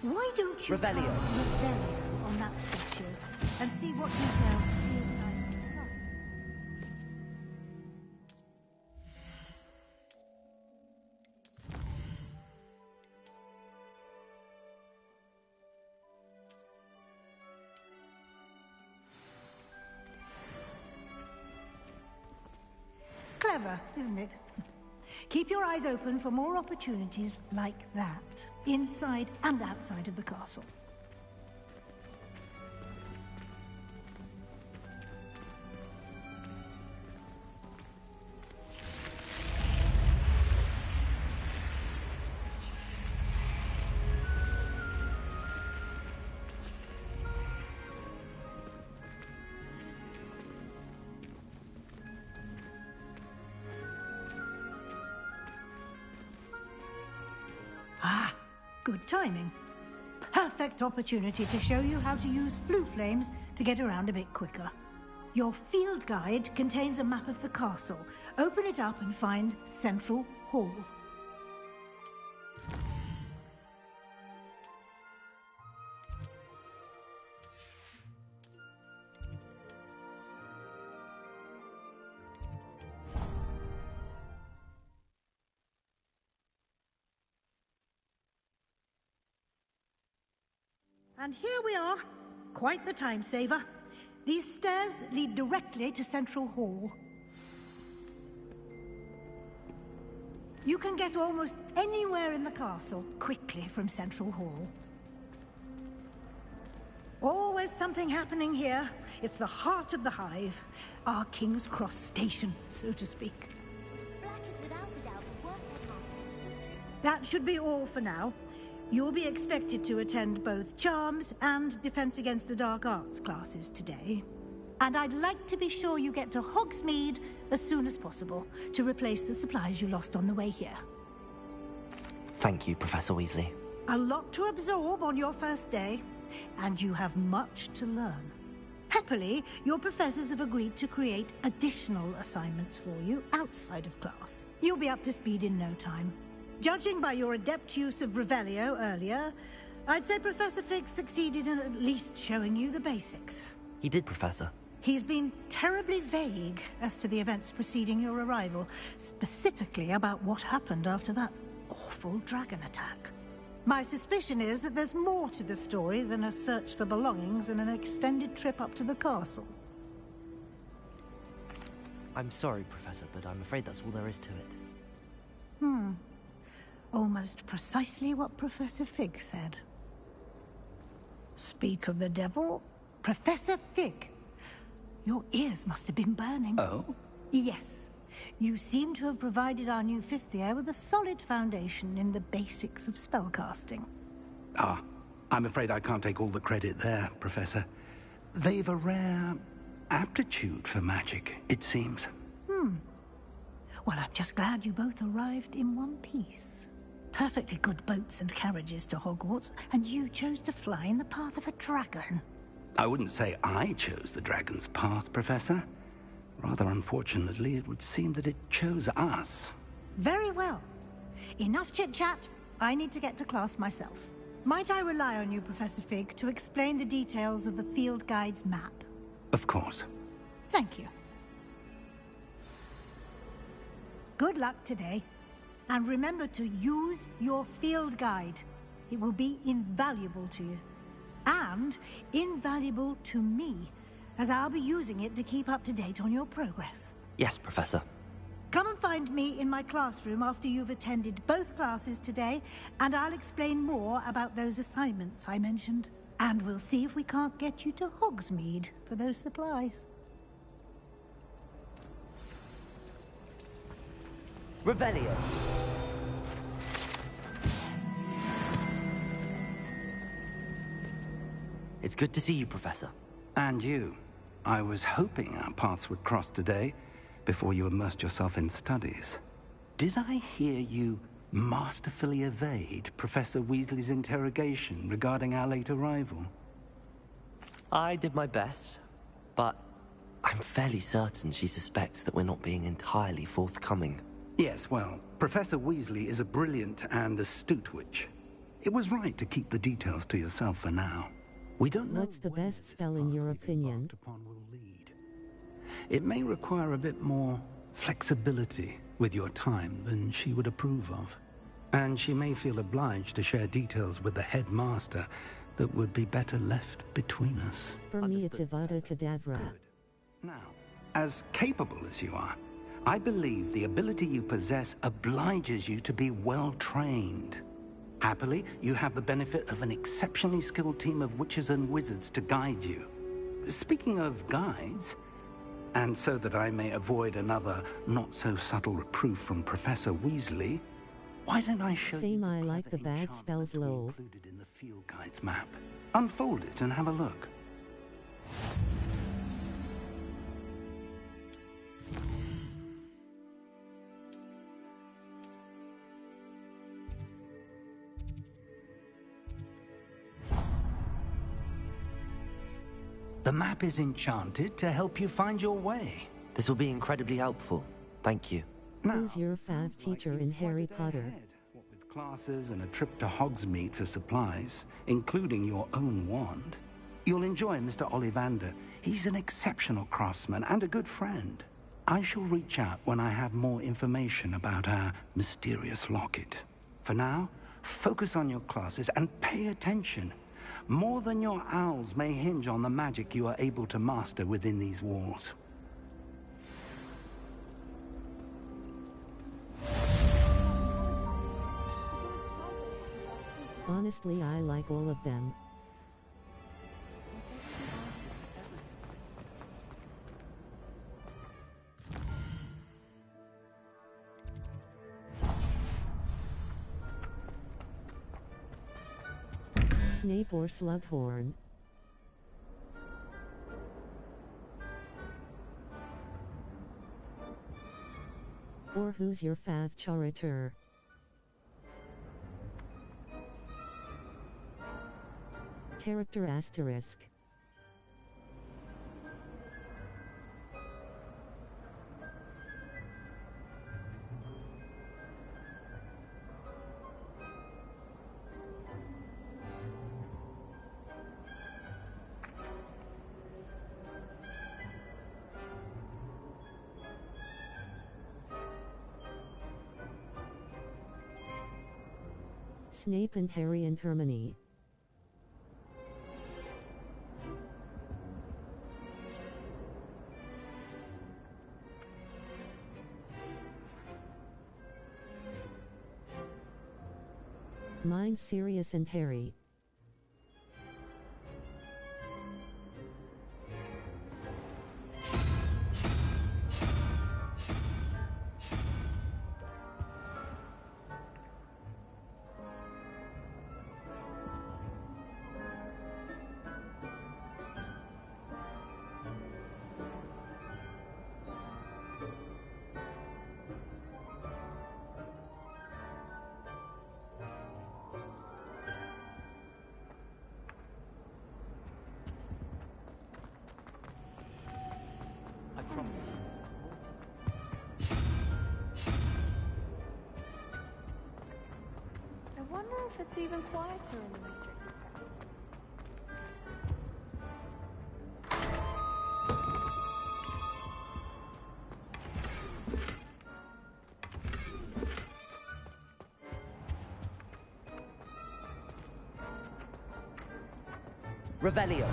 Why don't you Revelio. cast Revelio on that statue and see what details the field guide has got? Clever, isn't it? Keep your eyes open for more opportunities like that, inside and outside of the castle. Ah, good timing. Perfect opportunity to show you how to use flue flames to get around a bit quicker. Your field guide contains a map of the castle. Open it up and find Central Hall. And here we are. Quite the time saver. These stairs lead directly to Central Hall. You can get almost anywhere in the castle quickly from Central Hall. Always something happening here. It's the heart of the Hive. Our King's Cross station, so to speak. Black is without a doubt the worst that happened. That should be all for now. You'll be expected to attend both Charms and Defense Against the Dark Arts classes today. And I'd like to be sure you get to Hogsmeade as soon as possible to replace the supplies you lost on the way here. Thank you, Professor Weasley. A lot to absorb on your first day, and you have much to learn. Happily, your professors have agreed to create additional assignments for you outside of class. You'll be up to speed in no time. Judging by your adept use of Revelio earlier, I'd say Professor Fig succeeded in at least showing you the basics. He did, Professor. He's been terribly vague as to the events preceding your arrival, specifically about what happened after that awful dragon attack. My suspicion is that there's more to the story than a search for belongings and an extended trip up to the castle. I'm sorry, Professor, but I'm afraid that's all there is to it. Almost precisely what Professor Fig said. Speak of the devil, Professor Fig. Your ears must have been burning. Oh? Yes. You seem to have provided our new fifth year with a solid foundation in the basics of spellcasting. Ah, I'm afraid I can't take all the credit there, Professor. They've a rare aptitude for magic, it seems. Well, I'm just glad you both arrived in one piece. Perfectly good boats and carriages to Hogwarts, and you chose to fly in the path of a dragon. I wouldn't say I chose the dragon's path, Professor. Rather unfortunately, it would seem that it chose us. Very well. Enough chit-chat. I need to get to class myself. Might I rely on you, Professor Fig, to explain the details of the field guide's map? Of course. Thank you. Good luck today. And remember to use your field guide. It will be invaluable to you. And invaluable to me, as I'll be using it to keep up to date on your progress. Yes, Professor. Come and find me in my classroom after you've attended both classes today, and I'll explain more about those assignments I mentioned. And we'll see if we can't get you to Hogsmeade for those supplies. Revelio. It's good to see you, Professor. And you. I was hoping our paths would cross today, before you immersed yourself in studies. Did I hear you masterfully evade Professor Weasley's interrogation regarding our late arrival? I did my best, but I'm fairly certain she suspects that we're not being entirely forthcoming. Yes, well, Professor Weasley is a brilliant and astute witch. It was right to keep the details to yourself for now. We don't know What's the best spell in your opinion? It may require a bit more flexibility with your time than she would approve of. And she may feel obliged to share details with the headmaster that would be better left between us. For me, it's Avada Kedavra. Now, as capable as you are, I believe the ability you possess obliges you to be well trained. Happily, you have the benefit of an exceptionally skilled team of witches and wizards to guide you. Speaking of guides, and so that I may avoid another not-so-subtle reproof from Professor Weasley, why don't I show you I like the bad spells lol. included in the field guide's map? Unfold it and have a look. The map is enchanted to help you find your way. This will be incredibly helpful. Thank you. Who's your fav teacher in Harry Potter? What with classes and a trip to Hogsmeade for supplies, including your own wand, you'll enjoy Mr. Ollivander. He's an exceptional craftsman and a good friend. I shall reach out when I have more information about our mysterious locket. For now, focus on your classes and pay attention. More than your owls may hinge on the magic you are able to master within these walls. Honestly, I like all of them. Snape or Slughorn? Or who's your fav chariter? Character asterisk. Snape and Harry and Hermione. Mine's Sirius and Harry. I promise you. I wonder if it's even quieter in the restricted area. Revelio.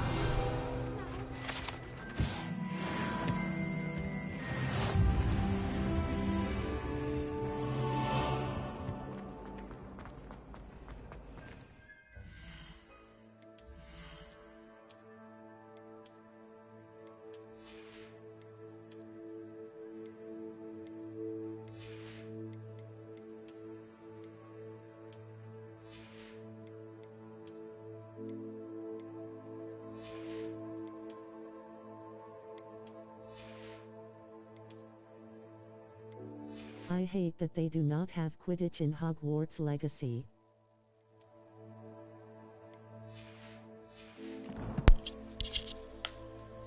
I hate that they do not have Quidditch in Hogwarts Legacy.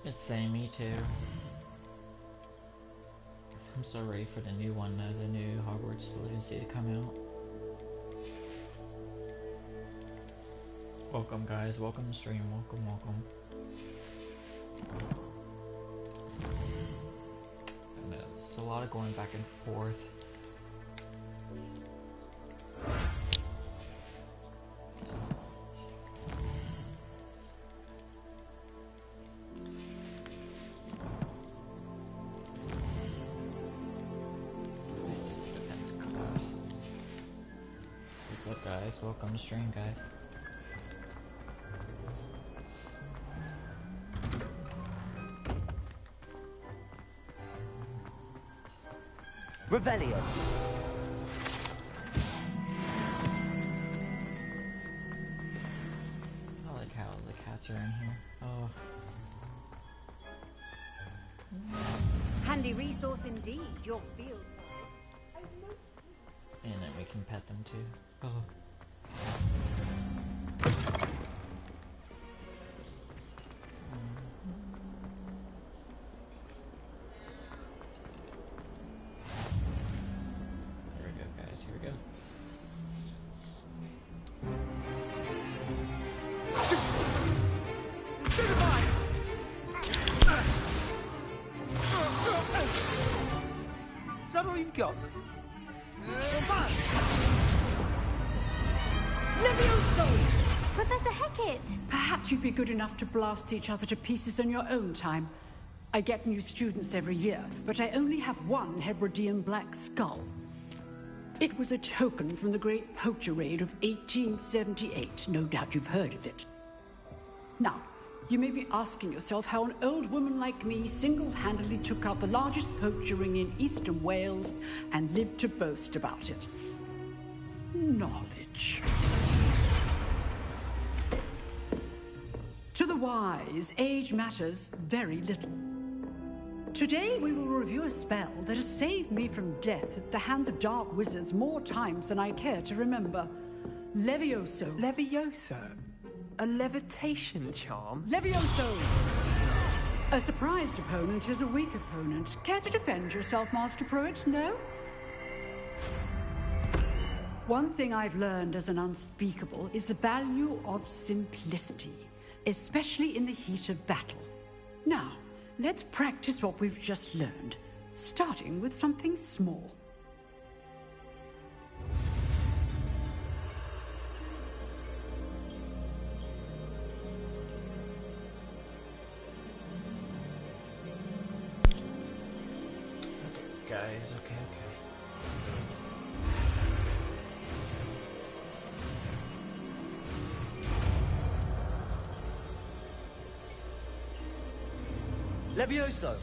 It's same, me too. I'm so ready for the new one, the new Hogwarts Legacy to come out. Welcome guys, welcome to stream, welcome. And there's a lot of going back and forth. What's up guys, welcome to stream guys. Revelio. I like how the cats are in here. Oh. Handy resource indeed, your field. And then we can pet them too. Oh. Here we go, guys. Here we go. Is that all you've got? Levioso! Professor Hecat! Perhaps you'd be good enough to blast each other to pieces on your own time. I get new students every year, but I only have one Hebridean black skull. It was a token from the Great Poacher Raid of 1878. No doubt you've heard of it. Now, you may be asking yourself how an old woman like me single-handedly took out the largest poacher ring in eastern Wales and lived to boast about it. Knowledge. To the wise, age matters very little. Today we will review a spell that has saved me from death at the hands of dark wizards more times than I care to remember. Levioso. Levioso? A levitation charm? Levioso! A surprised opponent is a weak opponent. Care to defend yourself, Master Pruitt? No? One thing I've learned as an unspeakable is the value of simplicity, especially in the heat of battle. Now, let's practice what we've just learned, starting with something small. guys. Okay. Levioso!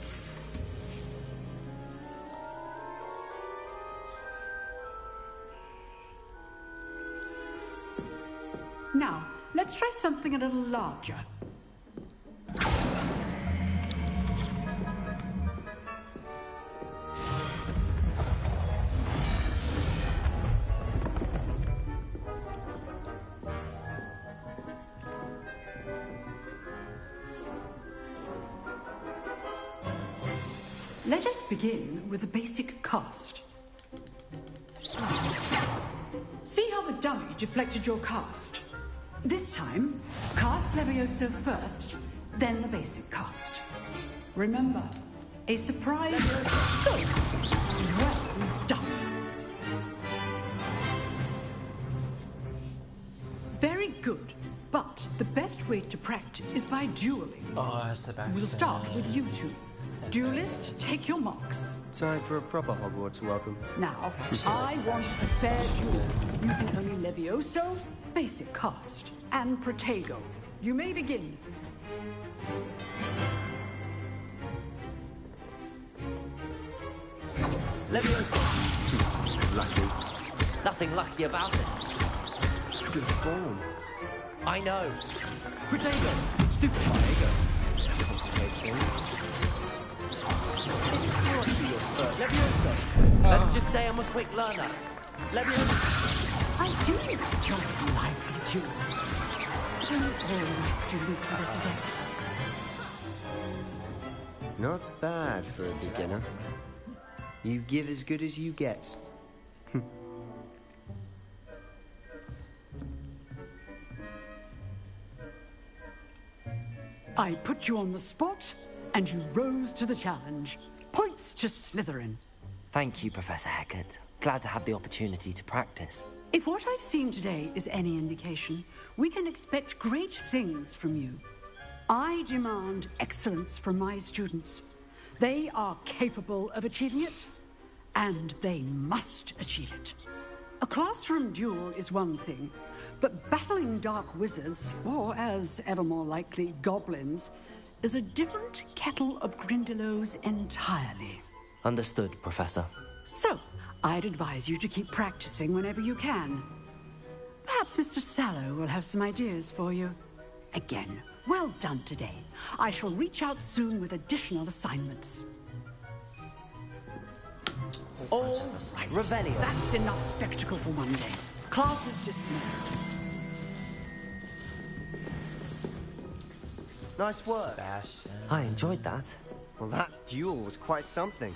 Now, let's try something a little larger. Let us begin with the basic cast. See how the dummy deflected your cast? This time, cast Levioso first, then the basic cast. Remember, a surprise... So, well done. Very good, but the best way to practice is by dueling. Oh, that's the back. We'll start with you two. Duelists, take your marks. Time for a proper Hogwarts welcome. Now, I want a fair duel, using only Levioso, basic cast, and Protego. You may begin. Levioso! Lucky. Nothing lucky about it. Good form. I know. Protego! Stupid Protego! Complicates things. Levioso! Let's just say I'm a quick learner. Levioso! I do enjoy lively duels. Don't all students for this event. Not bad for a beginner. You give as good as you get. I put you on the spot, and you rose to the challenge. Points to Slytherin. Thank you, Professor Hecat. Glad to have the opportunity to practice. If what I've seen today is any indication, we can expect great things from you. I demand excellence from my students. They are capable of achieving it, and they must achieve it. A classroom duel is one thing, but battling dark wizards, or as ever more likely, goblins, is a different kettle of Grindylows entirely. Understood, Professor. So, I'd advise you to keep practicing whenever you can. Perhaps Mr. Sallow will have some ideas for you. Again, well done today. I shall reach out soon with additional assignments. All right, Revelio. That's enough spectacle for one day. Class is dismissed. Nice work. I enjoyed that. Well, that duel was quite something.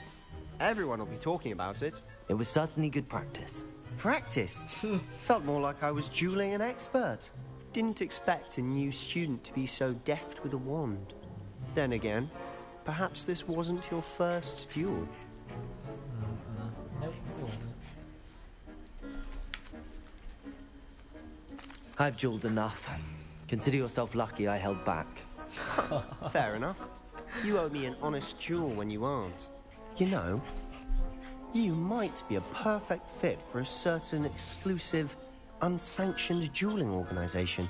Everyone will be talking about it. It was certainly good practice. Practice? Felt more like I was dueling an expert. Didn't expect a new student to be so deft with a wand. Then again, perhaps this wasn't your first duel. Nope, it wasn't. I've dueled enough. Consider yourself lucky I held back. Fair enough. You owe me an honest duel when you aren't. You know, you might be a perfect fit for a certain exclusive, unsanctioned dueling organization.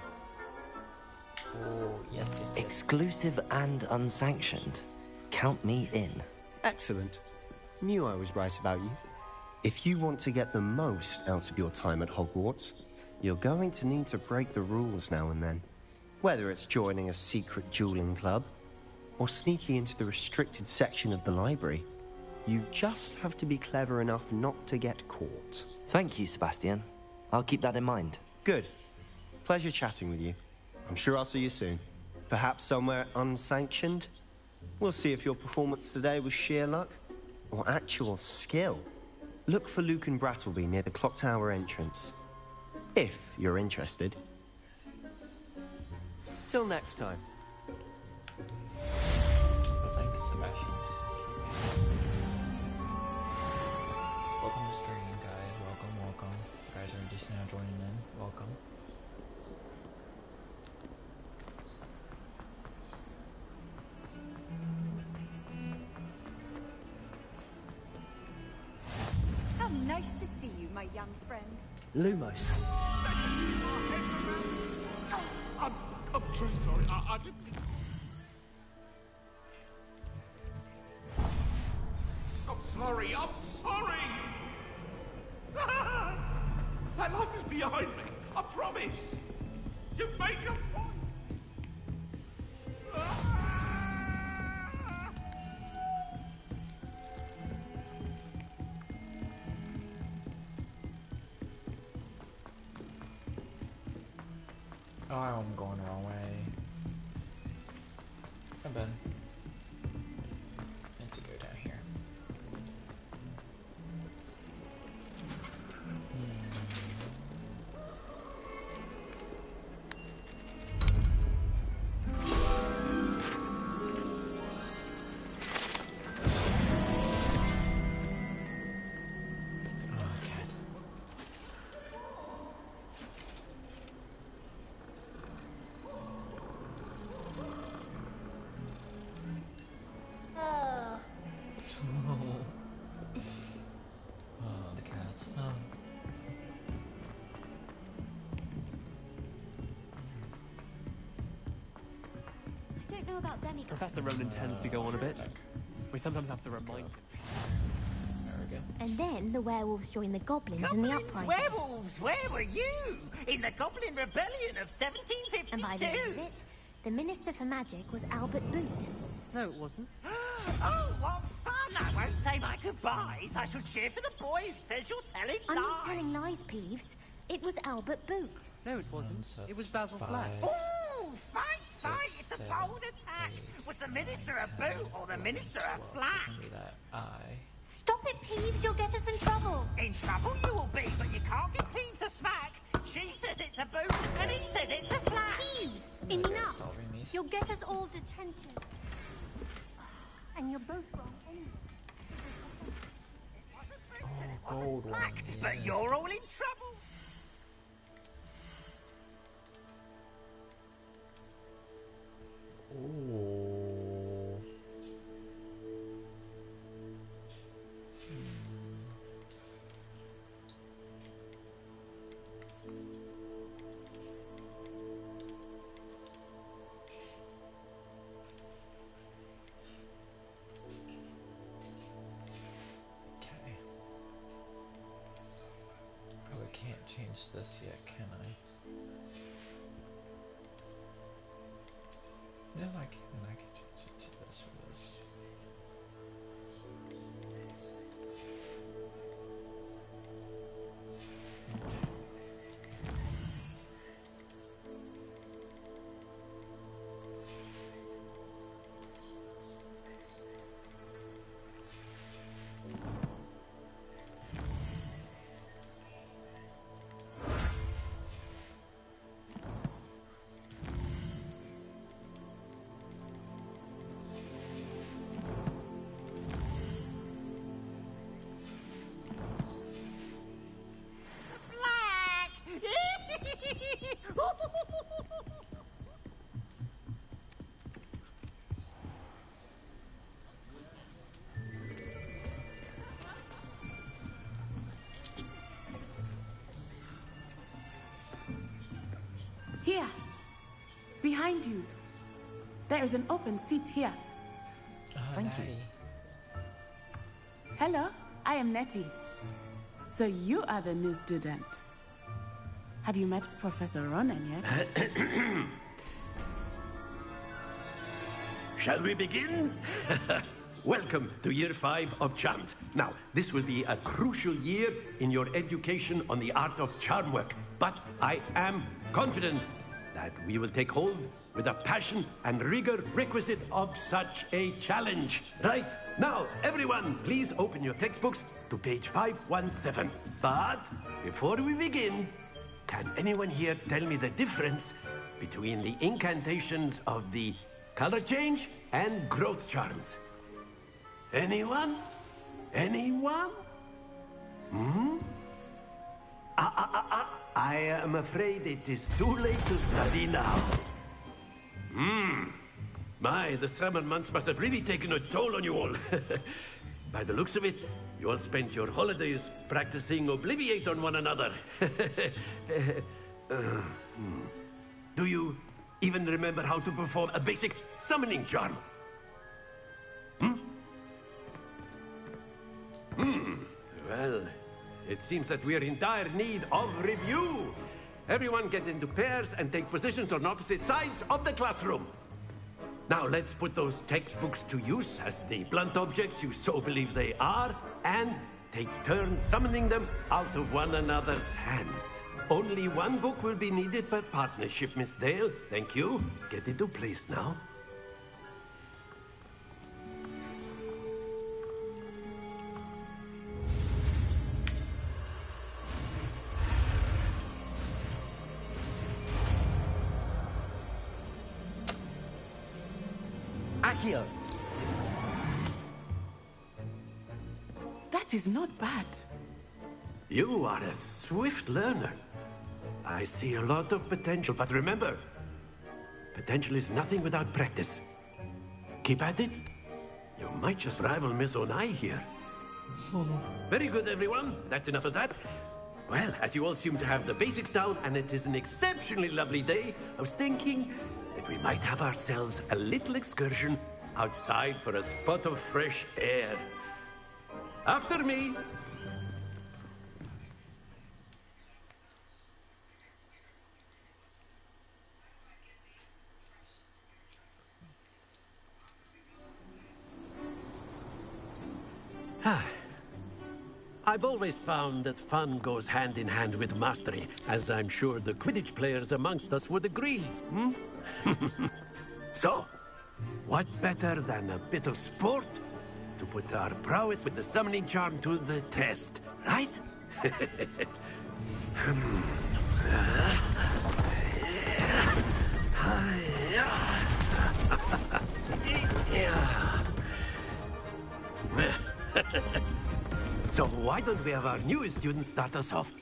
Oh, yes. Exclusive and unsanctioned. Count me in. Excellent. Knew I was right about you. If you want to get the most out of your time at Hogwarts, you're going to need to break the rules now and then. Whether it's joining a secret dueling club, or sneaking into the restricted section of the library, you just have to be clever enough not to get caught. Thank you, Sebastian. I'll keep that in mind. Good. Pleasure chatting with you. I'm sure I'll see you soon. Perhaps somewhere unsanctioned? We'll see if your performance today was sheer luck or actual skill. Look for Luke and Brattleby near the clock tower entrance. If you're interested. Till next time. Thanks, Sebastian. Welcome to stream, guys. Welcome. You guys are just now joining in. Welcome. young friend. Lumos. I'm truly sorry. I didn't... I'm sorry. I'm sorry. That life is behind me. I promise. You've made your point. Oh, I'm going the wrong way. I've been meant to go down here. Professor Ronan tends to go on a bit. We sometimes have to remind him. There we go. And then the werewolves joined the goblins in the uprising. Werewolves, where were you? In the Goblin Rebellion of 1752? And by the end of it, the Minister for Magic was Albert Boot. No, it wasn't. Oh, what fun! I won't say my goodbyes. I shall cheer for the boy who says you're telling I'm lies. not telling lies, Peeves. It was Albert Boot. No, it wasn't. It was Basil Flack. Ooh, fight! It's a bold attack. Was the Minister a boot or the Minister a flack? Stop it, Peeves. You'll get us in trouble. In trouble you will be, but you can't get Peeves a smack. She says it's a boot, and he says it's a flack. Peeves, enough. You'll get us all detention. And you're both wrong anyway. Oh, gold one. Flack, but you're all in trouble. Ooh. Okay. Probably can't change this yet, can I? Yeah, I can change it to this or this. Here, behind you. There is an open seat here. Thank you. Hello, I am Nettie. So you are the new student. Have you met Professor Ronan yet? Shall we begin? Welcome to Year 5 of Charms. Now, this will be a crucial year in your education on the art of charm work. But I am confident that we will take hold with the passion and rigor requisite of such a challenge. Right, now, everyone, please open your textbooks to page 517. But before we begin, can anyone here tell me the difference between the incantations of the color change and growth charms? Anyone? Anyone? I am afraid it is too late to study now. My, the summer months must have really taken a toll on you all. By the looks of it, you all spent your holidays practicing Obliviate on one another. Do you even remember how to perform a basic summoning charm? Well, it seems that we are in dire need of review. Everyone get into pairs and take positions on opposite sides of the classroom. Now let's put those textbooks to use as the blunt objects you so believe they are, and take turns summoning them out of one another's hands. Only one book will be needed per partnership, Miss Dale. Thank you. Get into place now. Accio! That is not bad. You are a swift learner. I see a lot of potential, but remember, potential is nothing without practice. Keep at it. You might just rival Miss Onai here. Very good, everyone. That's enough of that. Well, as you all seem to have the basics down, and it is an exceptionally lovely day, I was thinking that we might have ourselves a little excursion outside for a spot of fresh air. After me. I've always found that fun goes hand in hand with mastery, as I'm sure the Quidditch players amongst us would agree. So, what better than a bit of sport to put our prowess with the summoning charm to the test, right? So why don't we have our newest student start us off?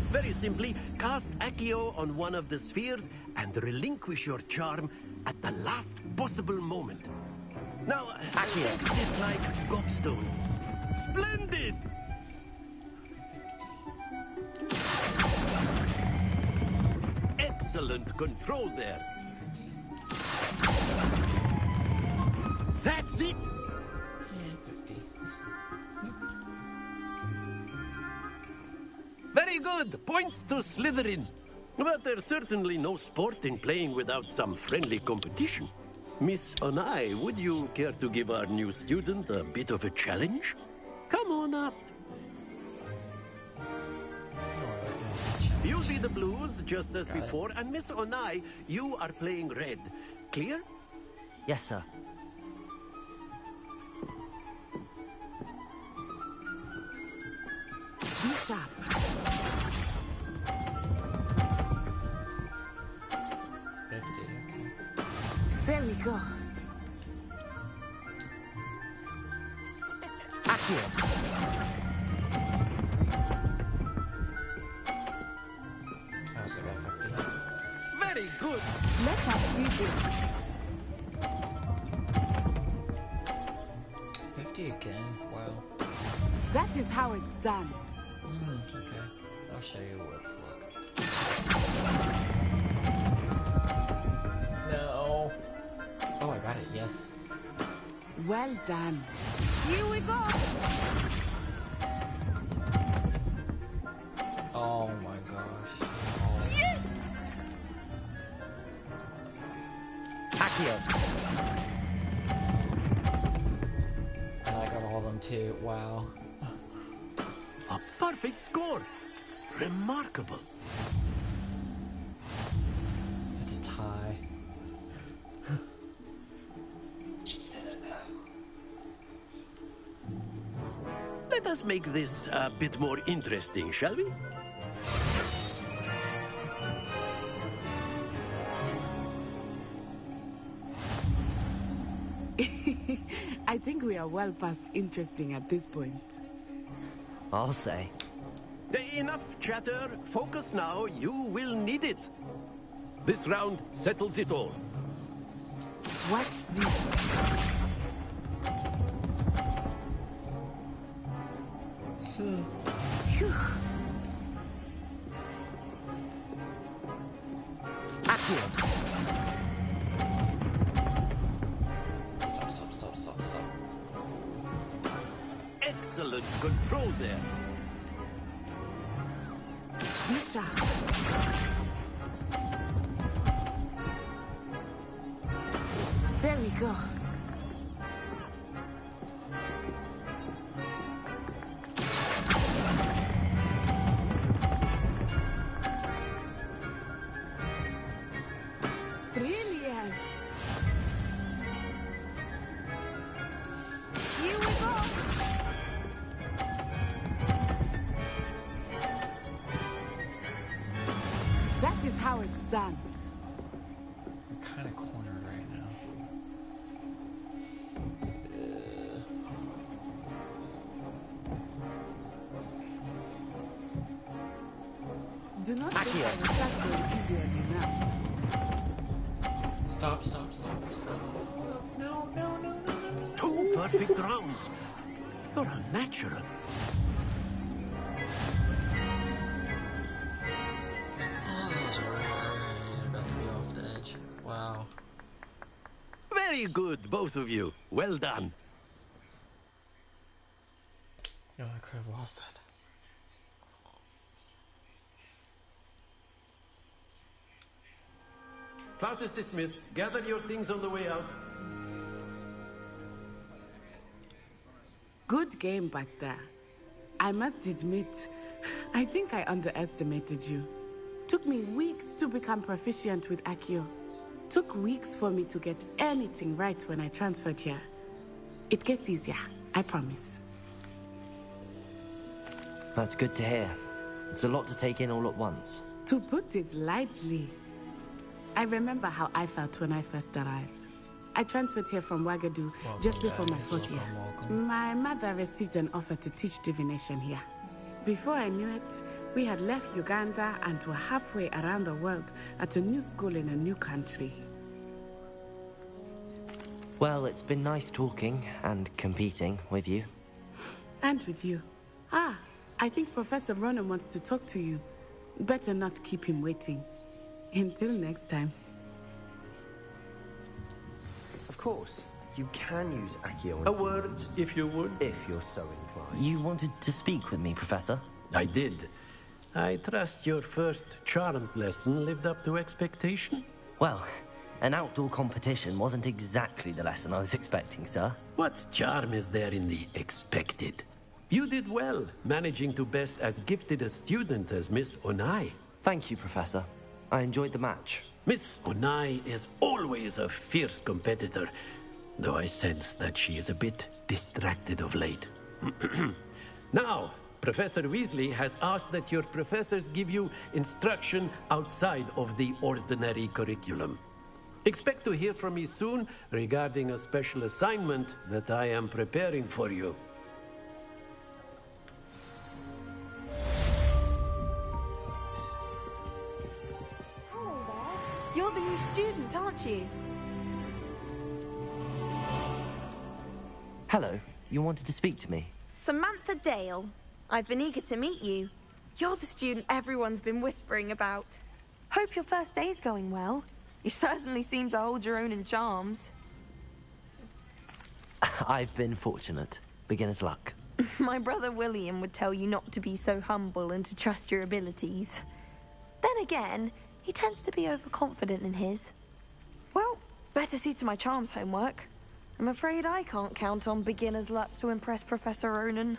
Very simply, cast Accio on one of the spheres and relinquish your charm at the last possible moment. Now, Accio, think of this like gobstones. Splendid! Excellent control there. That's it! Very good. Points to Slytherin. But there's certainly no sport in playing without some friendly competition. Miss Onai, would you care to give our new student a bit of a challenge? Come on up. You'll be the blues, just as before, and Miss Onai, you are playing red. Clear? Yes, sir. Be sharp. There we go. Accio! Very good. Let us do this. 50 again. Wow. That is how it's done. Okay. I'll show you what's look. No. Oh, I got it. Yes. Well done. Here we go. Oh my gosh. Yes! Accio! And I got all of them too. Wow. A perfect score. Remarkable. It's a tie. Let us make this a bit more interesting, shall we? I think we are well past interesting at this point. I'll say. Enough chatter. Focus now. You will need it. This round settles it all. Watch this. Phew. Stop. Excellent control there. Lisa. There we go. Brilliant. Here we go. That is how it's done. I'm kind of cornered right now. Do not think I will start going easy on you now. Stop. No. Two perfect rounds. You're a natural. Oh, that was right. About to be off the edge. Wow. Very good, both of you. Well done. No, I could have lost that. Class is dismissed. Gather your things on the way out. Good game back there. I must admit, I think I underestimated you. Took me weeks to become proficient with Accio. Took weeks for me to get anything right when I transferred here. It gets easier, I promise. That's good to hear. It's a lot to take in all at once. To put it lightly, I remember how I felt when I first arrived. I transferred here from Wagadu just before my 4th year. My mother received an offer to teach divination here. Before I knew it, we had left Uganda and were halfway around the world at a new school in a new country. Well, it's been nice talking and competing with you. And with you. I think Professor Ronan wants to talk to you. Better not keep him waiting. Until next time. Of course, you can use Accio. A word, if you would. If you're so inclined. You wanted to speak with me, Professor? I did. I trust your first charms lesson lived up to expectation? Well, an outdoor competition wasn't exactly the lesson I was expecting, sir. What charm is there in the expected? You did well, managing to best as gifted a student as Miss Onai. Thank you, Professor. I enjoyed the match. Miss Onai is always a fierce competitor, though I sense that she is a bit distracted of late. Now, Professor Weasley has asked that your professors give you instruction outside of the ordinary curriculum. Expect to hear from me soon regarding a special assignment that I am preparing for you. You're the new student, aren't you? Hello, you wanted to speak to me? Samantha Dale. I've been eager to meet you. You're the student everyone's been whispering about. Hope your first day's going well. You certainly seem to hold your own in charms. I've been fortunate. Beginner's luck. My brother William would tell you not to be so humble and to trust your abilities. Then again, he tends to be overconfident in his. Well, better see to my charms homework. I'm afraid I can't count on beginner's luck to impress Professor Ronan.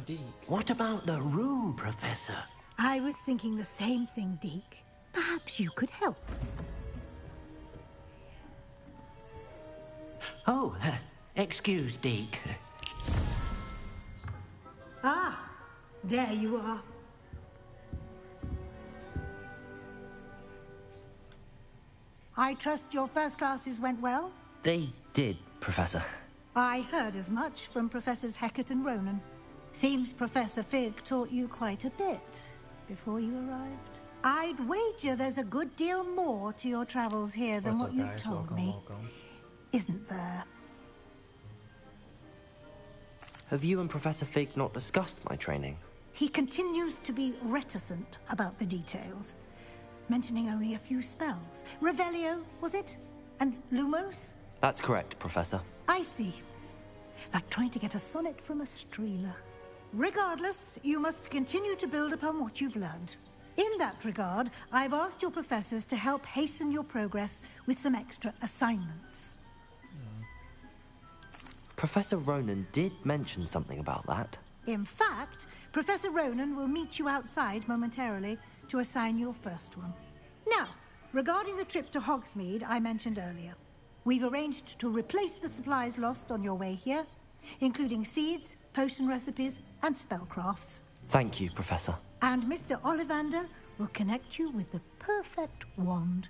Deke. What about the room, Professor? I was thinking the same thing, Deke. Perhaps you could help. Oh, excuse, Deke. Ah, there you are. I trust your first classes went well? They did, Professor. I heard as much from Professors Hecat and Ronan. Seems Professor Fig taught you quite a bit before you arrived. I'd wager there's a good deal more to your travels here than what you've told me. Isn't there? Have you and Professor Fig not discussed my training? He continues to be reticent about the details, mentioning only a few spells. Revelio, was it? And Lumos? That's correct, Professor. I see. Like trying to get a sonnet from a streeler. Regardless, you must continue to build upon what you've learned. In that regard, I've asked your professors to help hasten your progress with some extra assignments. Professor Ronan did mention something about that. In fact, Professor Ronan will meet you outside momentarily to assign your first one. Now, regarding the trip to Hogsmeade I mentioned earlier, we've arranged to replace the supplies lost on your way here, including seeds, potion recipes, and spellcrafts. Thank you, Professor. And Mr. Ollivander will connect you with the perfect wand.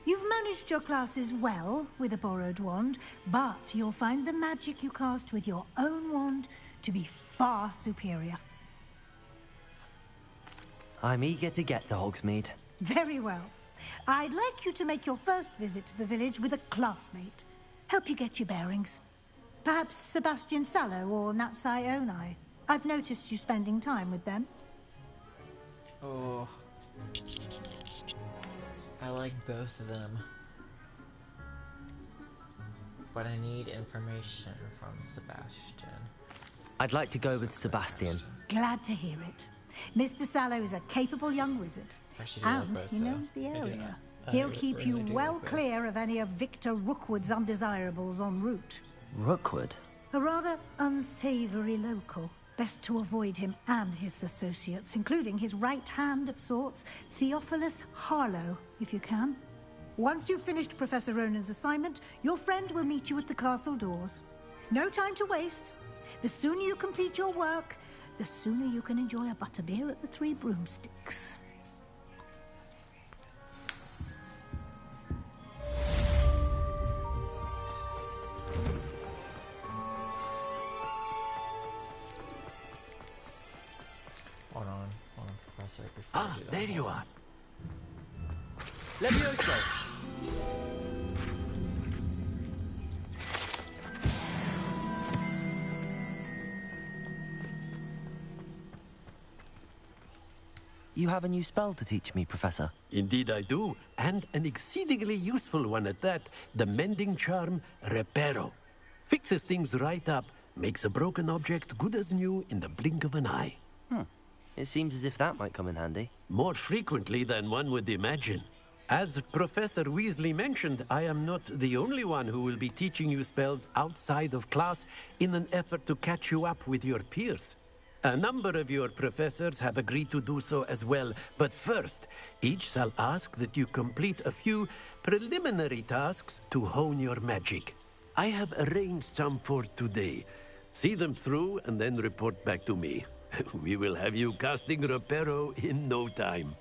You've managed your classes well with a borrowed wand, but you'll find the magic you cast with your own wand to be far superior. I'm eager to get to Hogsmeade. Very well. I'd like you to make your first visit to the village with a classmate. Help you get your bearings. Perhaps Sebastian Sallow or Natsai Onai. I've noticed you spending time with them. Oh. I like both of them. But I need information from Sebastian. I'd like to go with Sebastian. Glad to hear it. Mr. Sallow is a capable young wizard. And he knows the area. He'll keep you well clear of any of Victor Rookwood's undesirables en route. Rookwood? A rather unsavory local. Best to avoid him and his associates, including his right hand of sorts, Theophilus Harlow, if you can. Once you've finished Professor Ronan's assignment, your friend will meet you at the castle doors. No time to waste. The sooner you complete your work, the sooner you can enjoy a butterbeer at the Three Broomsticks. Hold on, Professor. Ah, there you are. Levioso! You have a new spell to teach me, Professor. Indeed I do, and an exceedingly useful one at that. The mending charm, Reparo. Fixes things right up, makes a broken object good as new in the blink of an eye. It seems as if that might come in handy. More frequently than one would imagine. As Professor Weasley mentioned, I am not the only one who will be teaching you spells outside of class in an effort to catch you up with your peers. A number of your professors have agreed to do so as well, but first, each shall ask that you complete a few preliminary tasks to hone your magic. I have arranged some for today. See them through and then report back to me. We will have you casting Reparo in no time.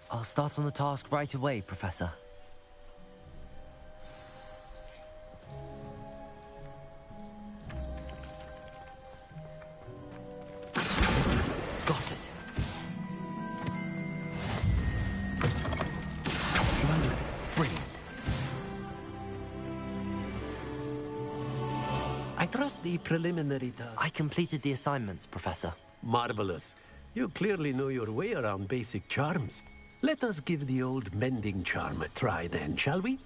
I'll start on the task right away, Professor. Got it. Brilliant. I trust the preliminary task. I completed the assignments, Professor. Marvelous. You clearly know your way around basic charms. Let us give the old mending charm a try then, shall we?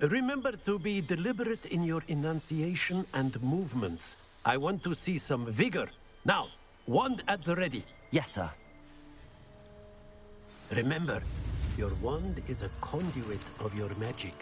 Remember to be deliberate in your enunciation and movements. I want to see some vigor. Now, wand at the ready. Yes, sir. Remember, your wand is a conduit of your magic.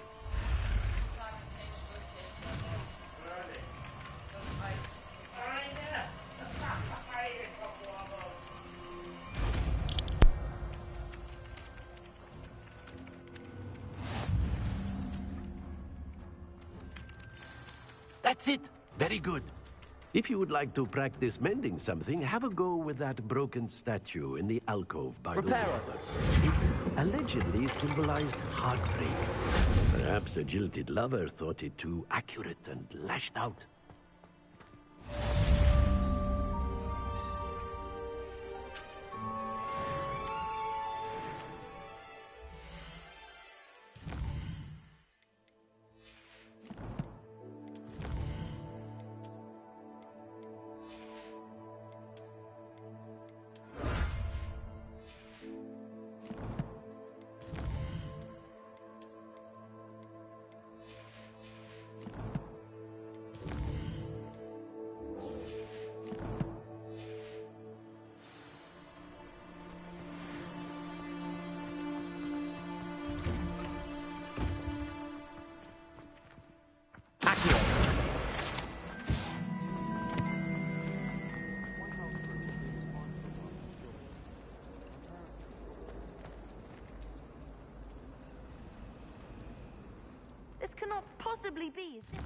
That's it. Very good. If you would like to practice mending something, have a go with that broken statue in the alcove by the water. It allegedly symbolized heartbreak. Perhaps a jilted lover thought it too accurate and lashed out. This cannot possibly be, is it?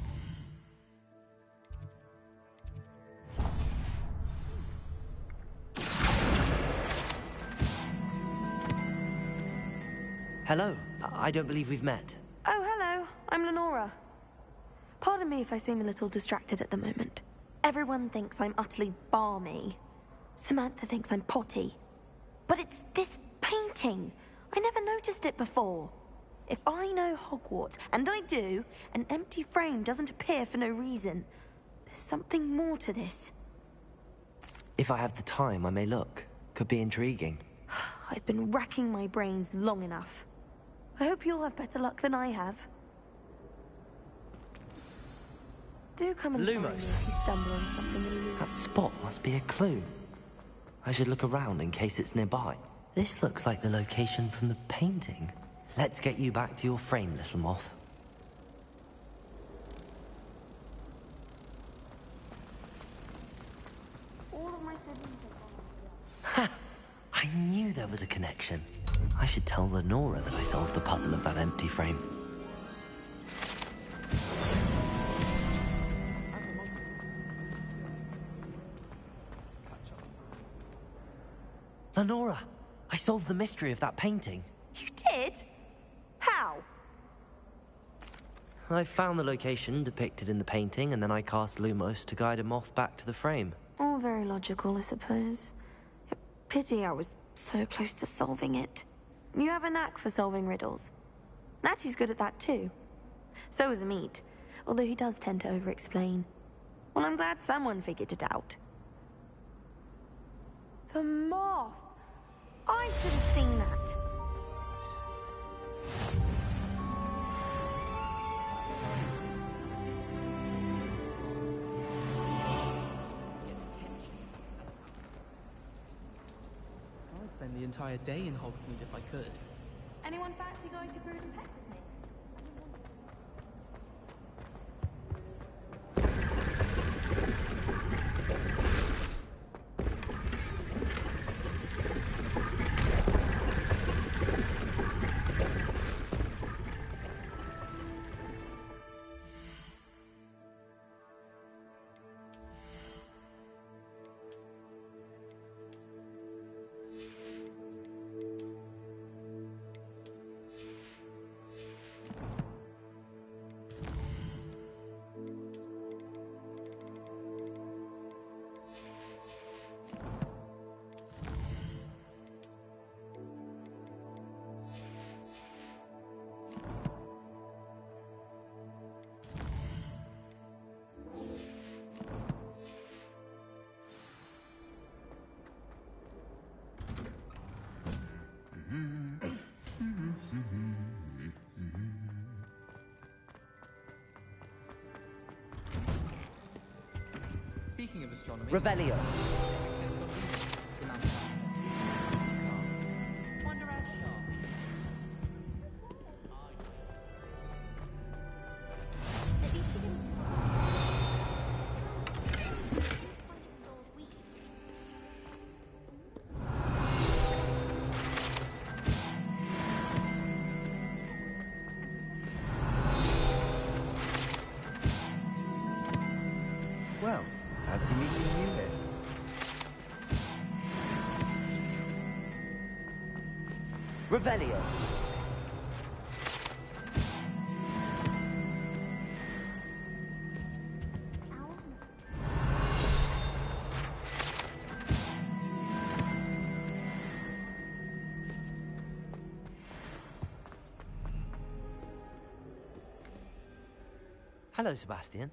Hello. I don't believe we've met. Oh, hello. I'm Lenora. Pardon me if I seem a little distracted at the moment. Everyone thinks I'm utterly balmy. Samantha thinks I'm potty. But it's this painting. I never noticed it before. If I know Hogwarts, and I do, an empty frame doesn't appear for no reason. There's something more to this. If I have the time, I may look. Could be intriguing. I've been racking my brains long enough. I hope you'll have better luck than I have. Do come and find me if you stumble on something illegal. That spot must be a clue. I should look around in case it's nearby. This looks like the location from the painting. Let's get you back to your frame, little moth. All of my siblings Ha! I knew there was a connection. I should tell Lenora that I solved the puzzle of that empty frame. Lenora! I solved the mystery of that painting. You did? How? I found the location depicted in the painting, and then I cast Lumos to guide a moth back to the frame. All very logical, I suppose. Pity I was so close to solving it. You have a knack for solving riddles. Natty's good at that too. So is Amit, although he does tend to over-explain. Well, I'm glad someone figured it out. The moth! I should have seen that. I'd spend the entire day in Hogsmeade if I could. Anyone fancy going to Brood and Pet with me? Speaking of astronomy... Revelio. Revelio. Hello, Sebastian.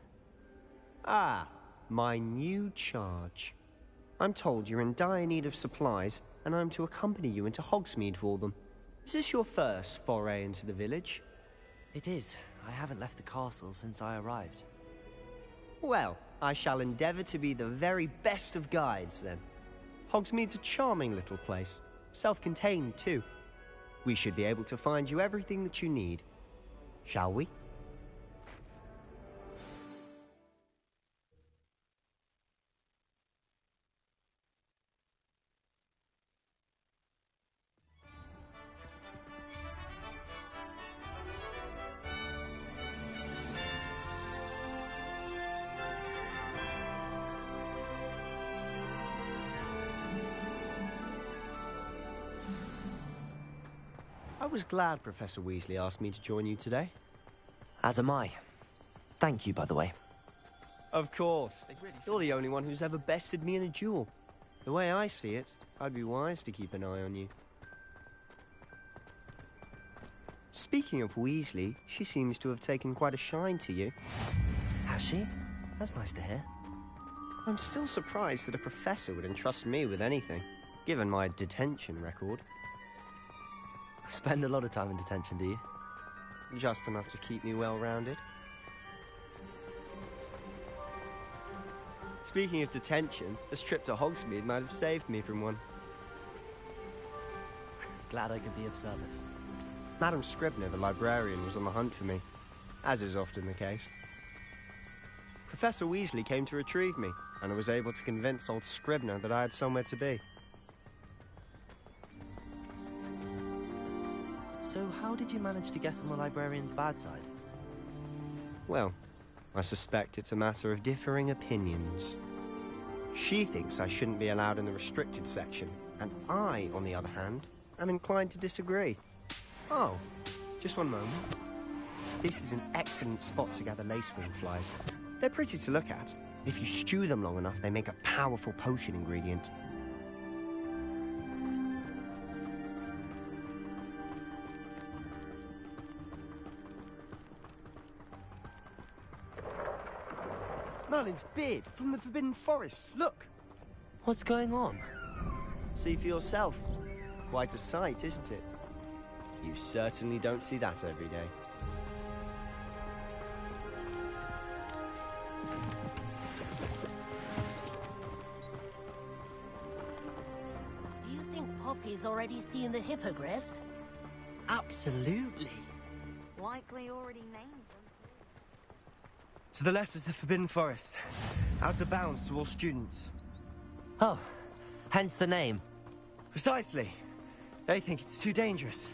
Ah, my new charge. I'm told you're in dire need of supplies, and I'm to accompany you into Hogsmeade for them. Is this your first foray into the village? It is. I haven't left the castle since I arrived. Well, I shall endeavour to be the very best of guides, then. Hogsmeade's a charming little place. Self-contained, too. We should be able to find you everything that you need. Shall we? I was glad Professor Weasley asked me to join you today. As am I. Thank you, by the way. Of course. You're the only one who's ever bested me in a duel. The way I see it, I'd be wise to keep an eye on you. Speaking of Weasley, she seems to have taken quite a shine to you. Has she? That's nice to hear. I'm still surprised that a professor would entrust me with anything, given my detention record. Spend a lot of time in detention, do you? Just enough to keep me well-rounded. Speaking of detention, this trip to Hogsmeade might have saved me from one. Glad I could be of service. Madam Scribner, the librarian, was on the hunt for me, as is often the case. Professor Weasley came to retrieve me, and I was able to convince old Scribner that I had somewhere to be. So how did you manage to get on the librarian's bad side? Well, I suspect it's a matter of differing opinions. She thinks I shouldn't be allowed in the restricted section, and I, on the other hand, am inclined to disagree. Oh, just one moment. This is an excellent spot to gather lacewing flies. They're pretty to look at. If you stew them long enough, they make a powerful potion ingredient. Merlin's beard from the Forbidden Forest. Look! What's going on? See for yourself. Quite a sight, isn't it? You certainly don't see that every day. Do you think Poppy's already seen the hippogriffs? Absolutely. Likely already named them. To the left is the Forbidden Forest. Out of bounds to all students. Oh, hence the name. Precisely. They think it's too dangerous.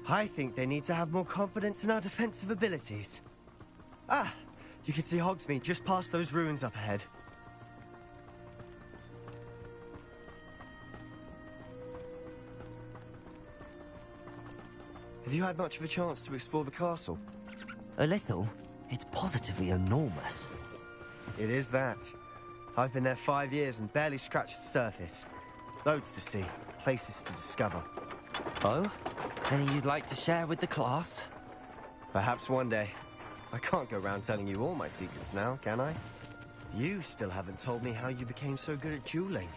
I think they need to have more confidence in our defensive abilities. Ah, you can see Hogsmeade just past those ruins up ahead. Have you had much of a chance to explore the castle? A little. It's positively enormous. It is that. I've been there 5 years and barely scratched the surface. Loads to see, places to discover. Oh? Any you'd like to share with the class? Perhaps one day. I can't go around telling you all my secrets now, can I? You still haven't told me how you became so good at dueling.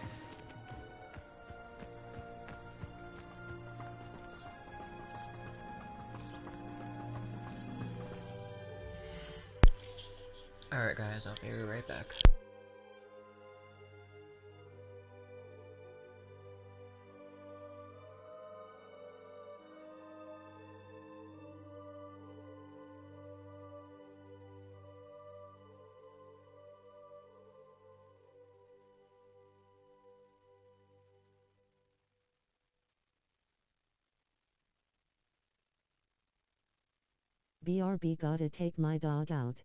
Alright guys, I'll be right back. BRB gotta take my dog out.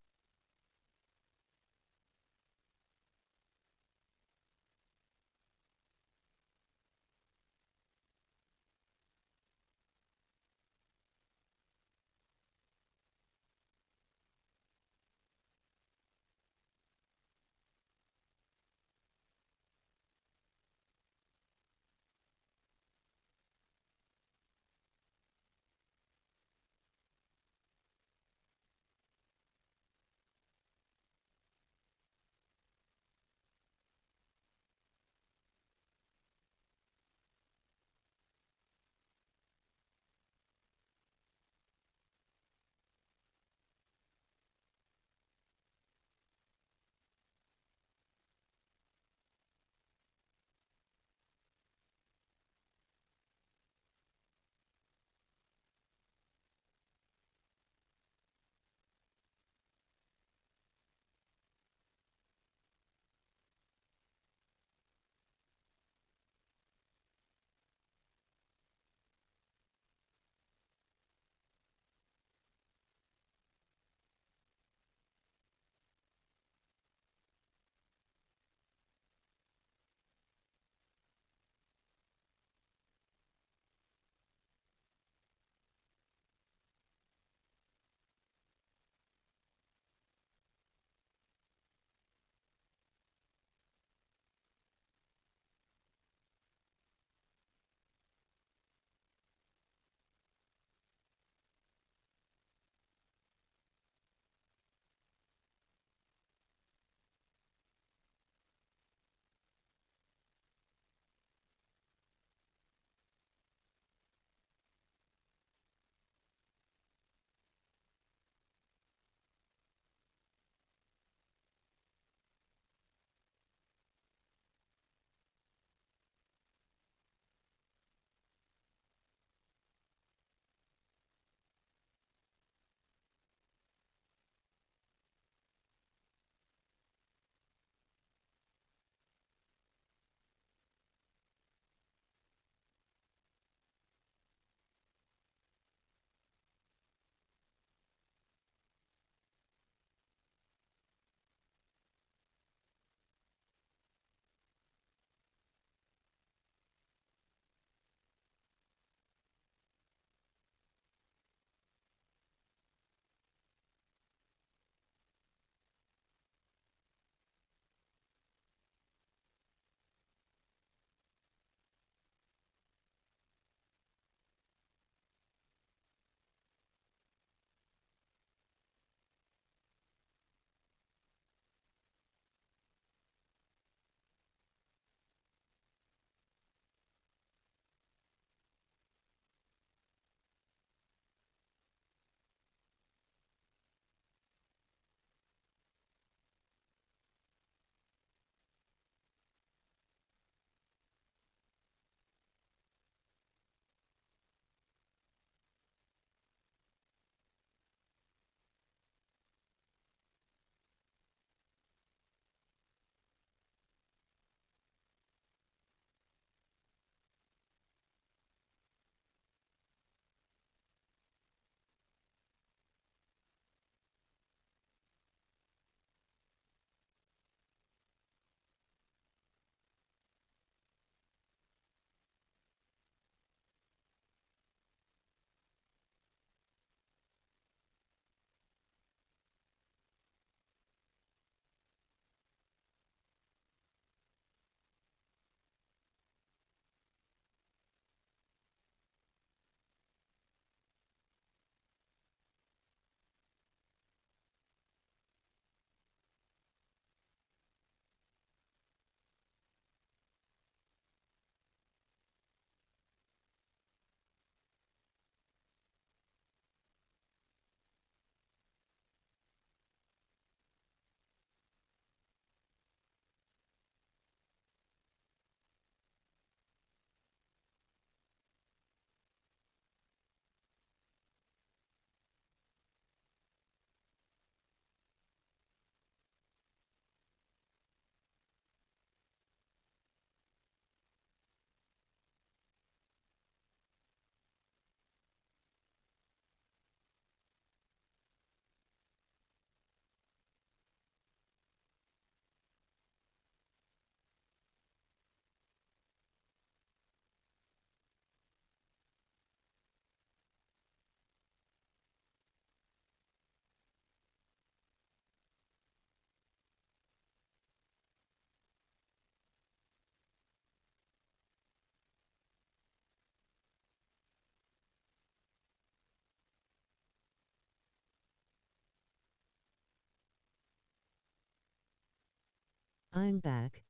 I'm back.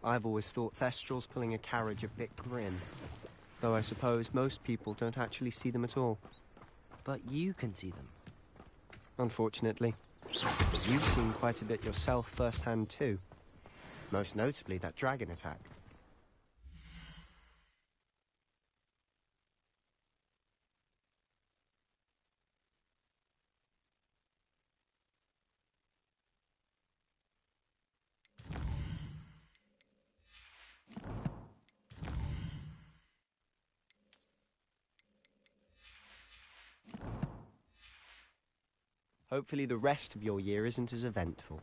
I've always thought Thestrals pulling a carriage a bit grim. Though I suppose most people don't actually see them at all. But you can see them. Unfortunately. You've seen quite a bit yourself firsthand too. Most notably that dragon attack. Hopefully the rest of your year isn't as eventful.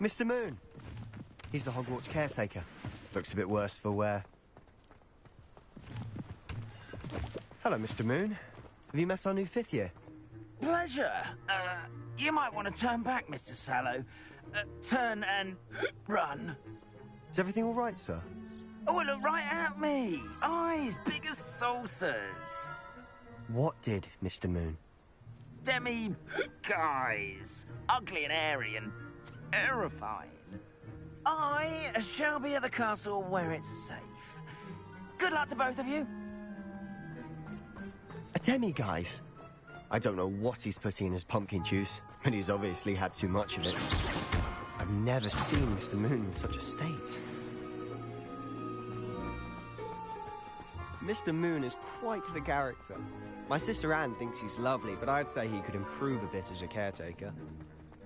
Mr. Moon! He's the Hogwarts caretaker. Looks a bit worse for wear. Hello, Mr. Moon. Have you met our new 5th year? Pleasure. You might want to turn back, Mr. Sallow. Turn and run. Is everything all right, sir? Oh, it looked right at me. Eyes big as saucers. What did, Mr. Moon? Guys. Ugly and airy and terrifying. I shall be at the castle where it's safe. Good luck to both of you. A demi-guise? I don't know what he's putting in his pumpkin juice, but he's obviously had too much of it. I've never seen Mr. Moon in such a state. Mr. Moon is quite the character. My sister Anne thinks he's lovely, but I'd say he could improve a bit as a caretaker.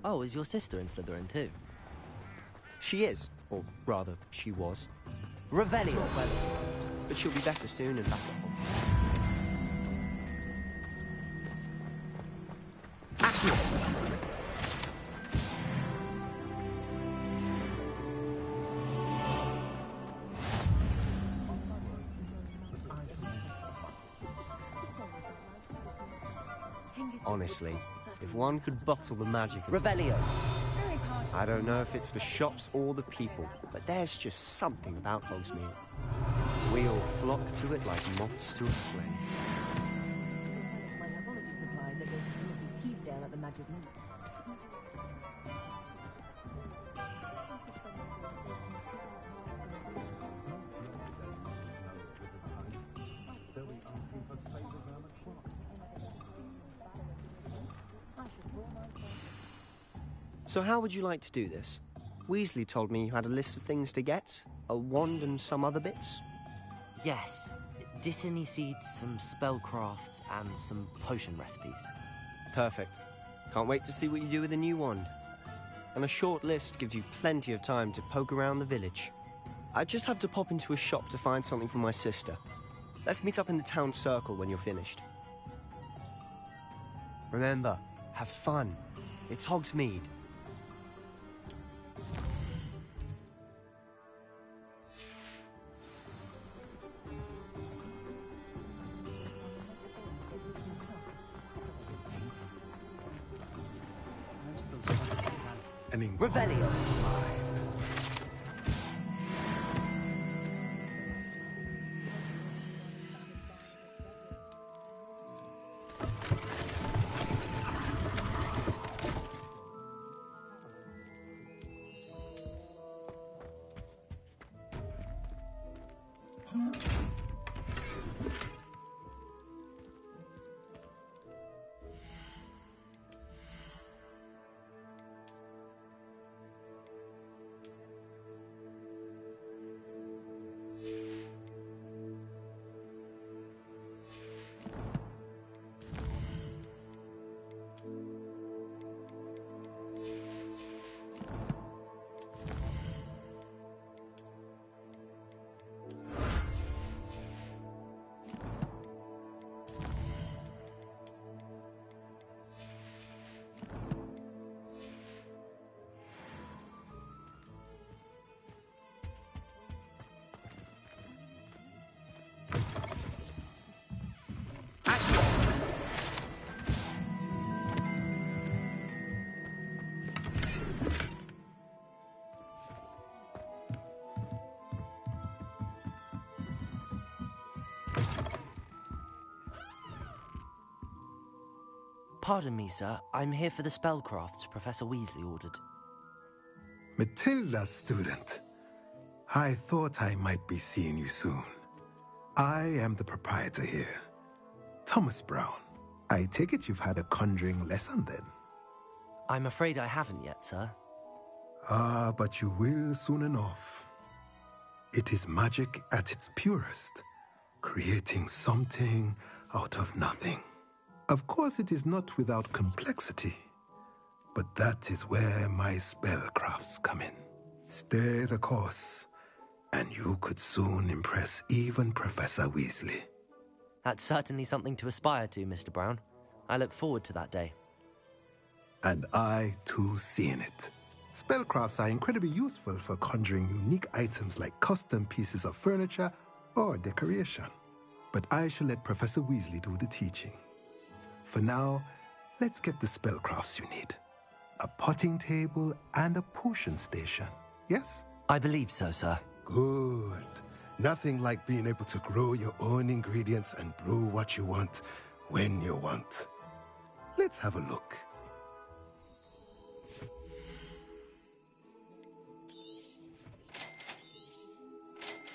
Oh, is your sister in Slytherin too? She is. Or rather, she was. Revelio! But she'll be better soon and back at home. Honestly, if one could bottle the magic of Revelio! I don't know if it's the shops or the people, but there's just something about Hogsmeade. We all flock to it like moths to a flame. So how would you like to do this? Weasley told me you had a list of things to get, a wand and some other bits. Yes. Dittany seeds, some spellcrafts, and some potion recipes. Perfect. Can't wait to see what you do with the new wand. And a short list gives you plenty of time to poke around the village. I just have to pop into a shop to find something for my sister. Let's meet up in the town circle when you're finished. Remember, have fun. It's Hogsmeade. awakening. Revelio. Pardon me, sir. I'm here for the spellcrafts Professor Weasley ordered. Matilda's student. I thought I might be seeing you soon. I am the proprietor here, Thomas Brown. I take it you've had a conjuring lesson then? I'm afraid I haven't yet, sir. Ah, but you will soon enough. It is magic at its purest, creating something out of nothing. Of course, it is not without complexity, but that is where my spellcrafts come in. Stay the course, and you could soon impress even Professor Weasley. That's certainly something to aspire to, Mr. Brown. I look forward to that day. And I, too, seeing it. Spellcrafts are incredibly useful for conjuring unique items like custom pieces of furniture or decoration. But I shall let Professor Weasley do the teaching. For now, let's get the spellcrafts you need. A potting table and a potion station, yes? I believe so, sir. Good. Nothing like being able to grow your own ingredients and brew what you want when you want. Let's have a look.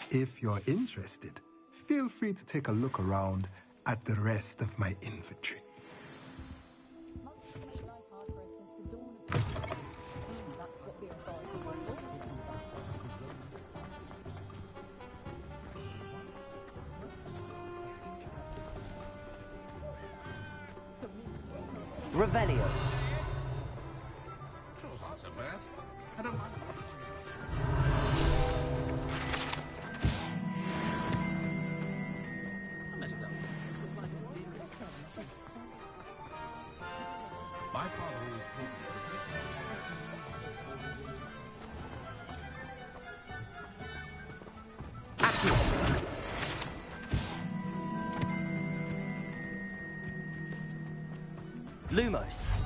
If you're interested, feel free to take a look around at the rest of my inventory. Revelio. Clothes aren't so bad. I don't mind. My father was Lumos.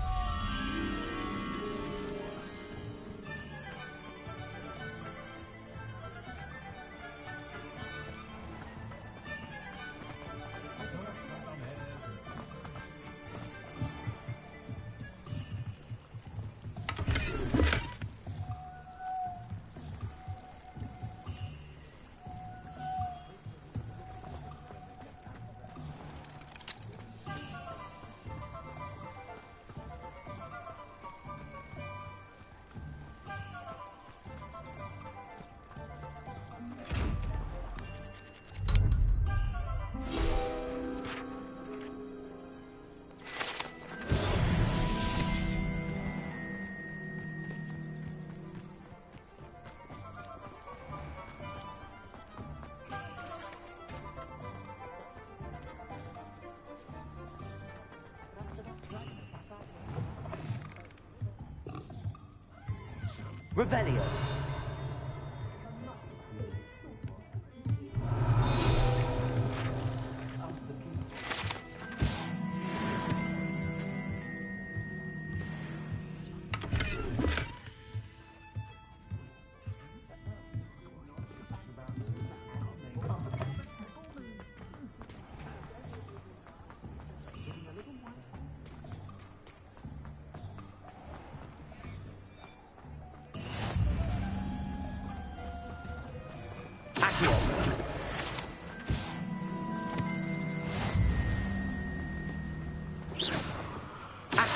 Revelio.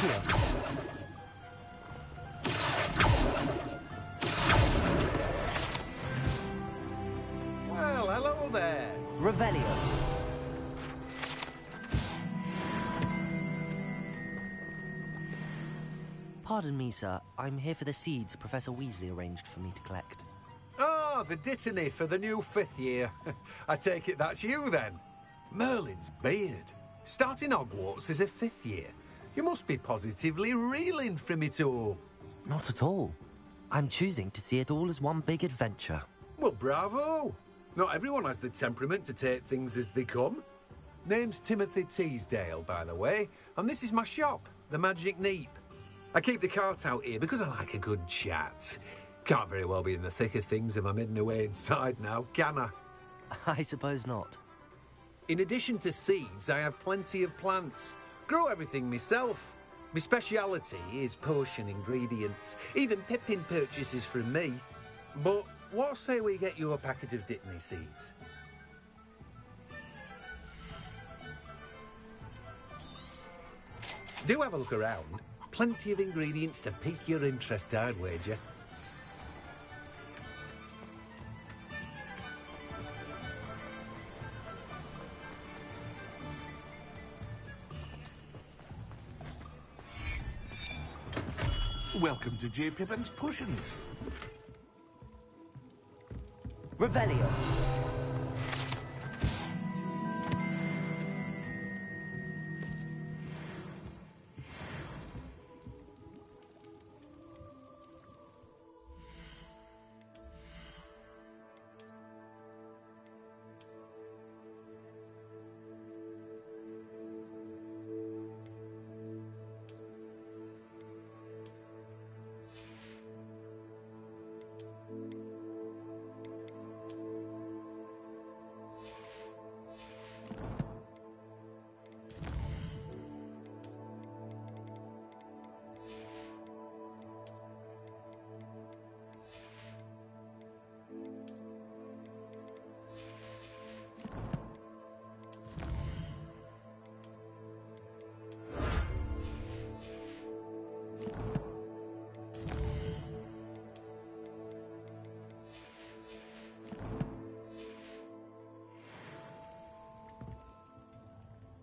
Accio. Well, hello there. Revelio. Pardon me, sir. I'm here for the seeds Professor Weasley arranged for me to collect. Ah, the dittany for the new 5th year. I take it that's you, then. Merlin's beard. Starting Hogwarts as a 5th year. You must be positively reeling from it all. Not at all. I'm choosing to see it all as one big adventure. Well, bravo. Not everyone has the temperament to take things as they come. Name's Timothy Teasdale, by the way, and this is my shop, the Magic Neep. I keep the cart out here because I like a good chat. Can't very well be in the thick of things if I'm hidden away inside now, can I? I suppose not. In addition to seeds, I have plenty of plants. Grow everything myself. My speciality is potion ingredients. Even Pippin purchases from me. But what say we get you a packet of Dittany seeds? Do have a look around. Plenty of ingredients to pique your interest, I'd wager. Welcome to J. Pippin's Potions. Revelio.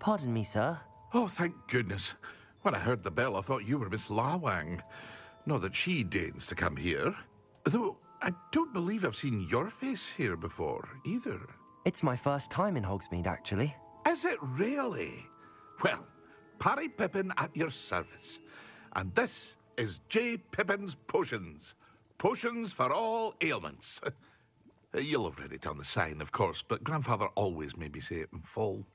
Pardon me, sir. Oh, thank goodness. When I heard the bell, I thought you were Miss Lawang. Not that she deigns to come here. Though I don't believe I've seen your face here before, either. It's my first time in Hogsmeade, actually. Is it really? Well, Parry Pippin at your service. And this is J. Pippin's Potions. Potions for all ailments. You'll have read it on the sign, of course, but Grandfather always made me say it in full.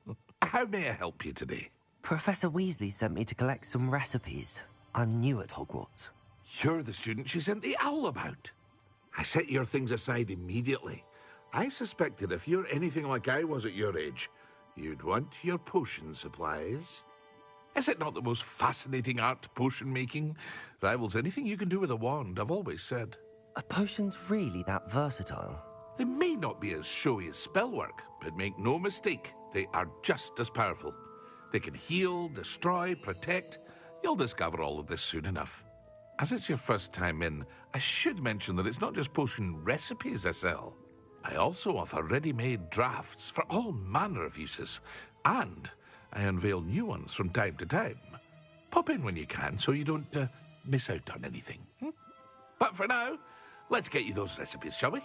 How may I help you today? Professor Weasley sent me to collect some recipes. I'm new at Hogwarts. You're the student she sent the owl about. I set your things aside immediately. I suspected if you're anything like I was at your age, you'd want your potion supplies. Is it not the most fascinating art, potion making? Rivals anything you can do with a wand, I've always said. Are potions really that versatile? They may not be as showy as spellwork, but make no mistake, they are just as powerful. They can heal, destroy, protect. You'll discover all of this soon enough. As it's your first time in, I should mention that it's not just potion recipes I sell. I also offer ready-made drafts for all manner of uses, and I unveil new ones from time to time. Pop in when you can so you don't miss out on anything. But for now, let's get you those recipes, shall we?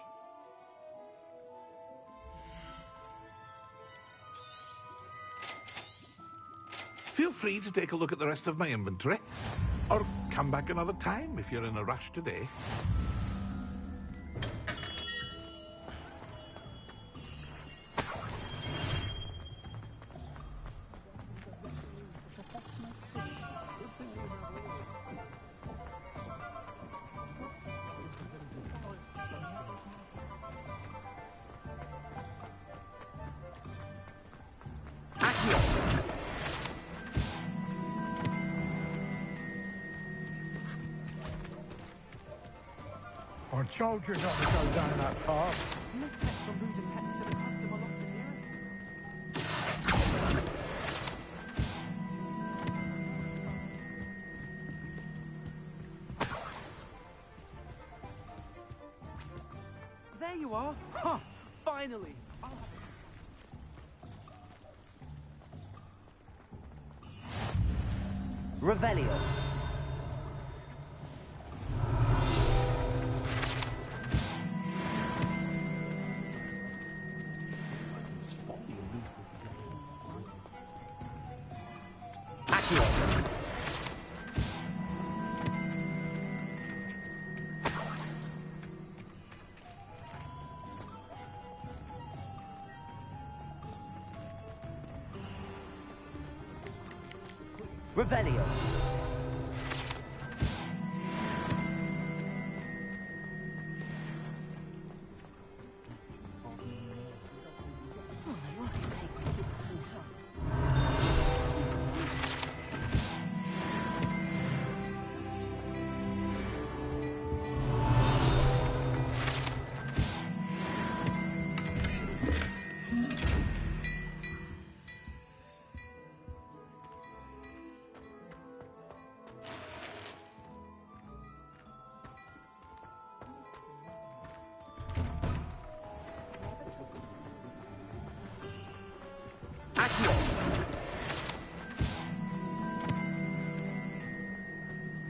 Feel free to take a look at the rest of my inventory, or come back another time if you're in a rush today. I told you not to go down that path. you are. Huh, finally. Oh. Revelio. Revelio.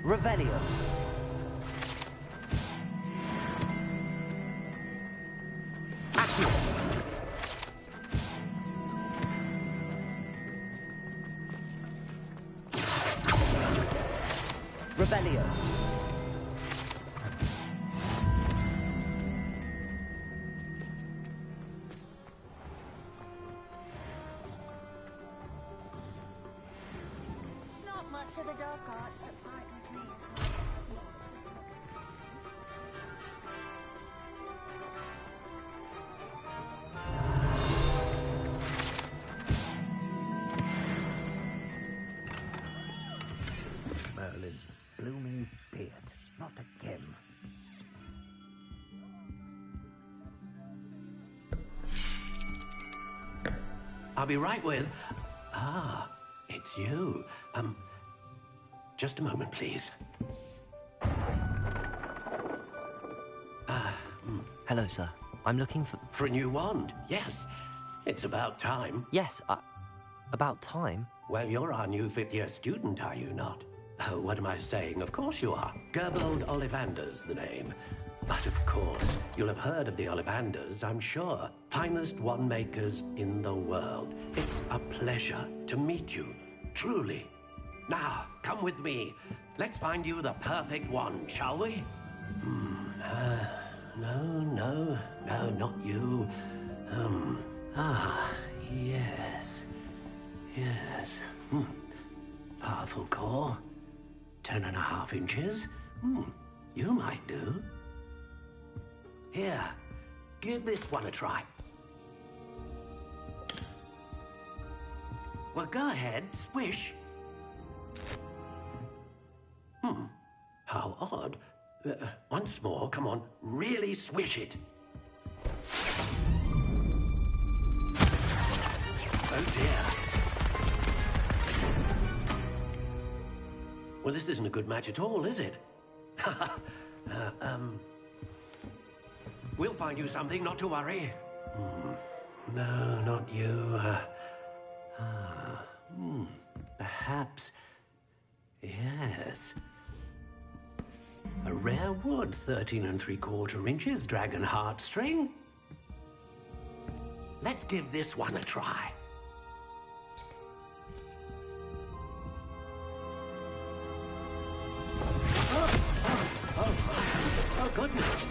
Revelio. Revelio. Not much of the dark arts that frightens me. Merlin's blooming beard. Not again. I'll be right with... Ah, it's you. Just a moment, please. Hello, sir. I'm looking for... For a new wand, yes. It's about time. Yes, about time? Well, you're our new fifth-year student, are you not? Oh, what am I saying? Of course you are. Gerbold Ollivander's the name. But of course, you'll have heard of the Ollivanders, I'm sure. Finest wand makers in the world. It's a pleasure to meet you, truly. Now, come with me. Let's find you the perfect wand, shall we? No, not you. Yes. Powerful core. 10.5 inches. You might do. Here, give this one a try. Well, go ahead, swish. How odd. Once more, come on, really swish it. Oh dear. Well, this isn't a good match at all, is it? We'll find you something, not to worry. No, not you. Perhaps... Yes. A rare wood, 13 3/4 inches, dragon heartstring. Let's give this one a try. Oh, goodness.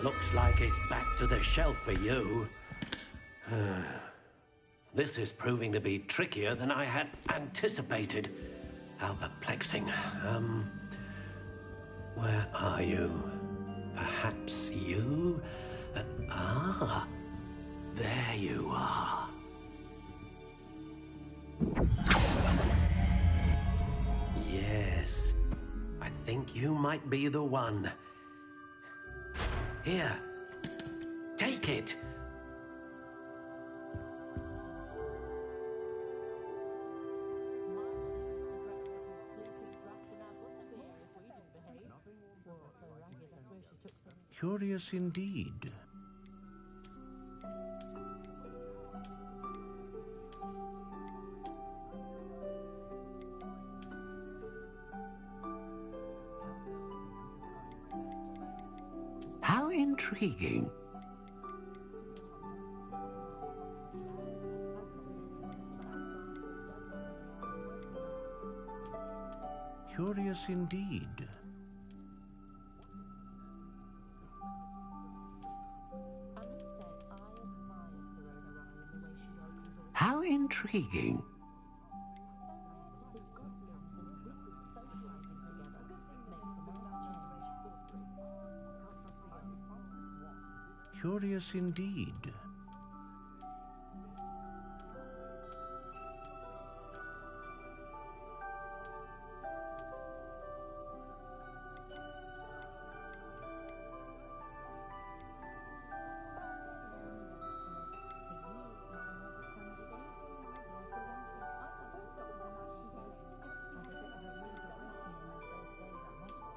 Looks like it's back to the shelf for you. This is proving to be trickier than I had anticipated. How perplexing. Where are you? Perhaps you? There you are. Yes, I think you might be the one. Here, take it. Curious indeed. How intriguing. Curious indeed. How intriguing. Curious indeed.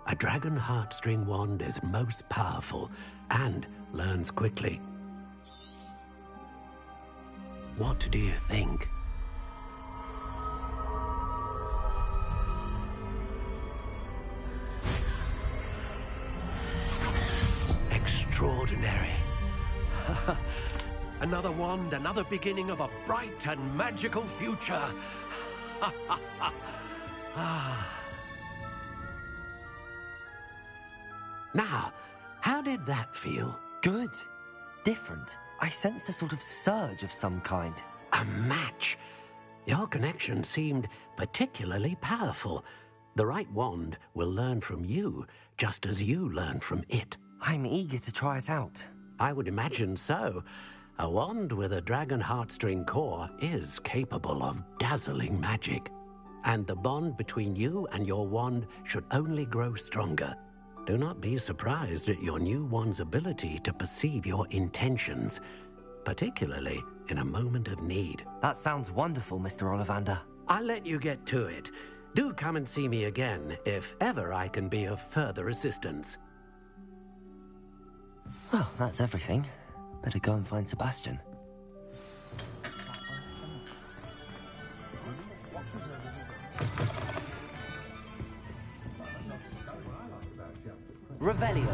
A dragon heartstring wand is most powerful and learns quickly. What do you think? Extraordinary. Another wand, another beginning of a bright and magical future. Now, how did that feel? Good. Different. I sensed a sort of surge of some kind. A match. Your connection seemed particularly powerful. The right wand will learn from you, just as you learn from it. I'm eager to try it out. I would imagine so. A wand with a dragon heartstring core is capable of dazzling magic. And the bond between you and your wand should only grow stronger. Do not be surprised at your new wand's ability to perceive your intentions, particularly in a moment of need. That sounds wonderful, Mr. Ollivander. I'll let you get to it. Do come and see me again if ever I can be of further assistance. Well, that's everything. Better go and find Sebastian. Revelio.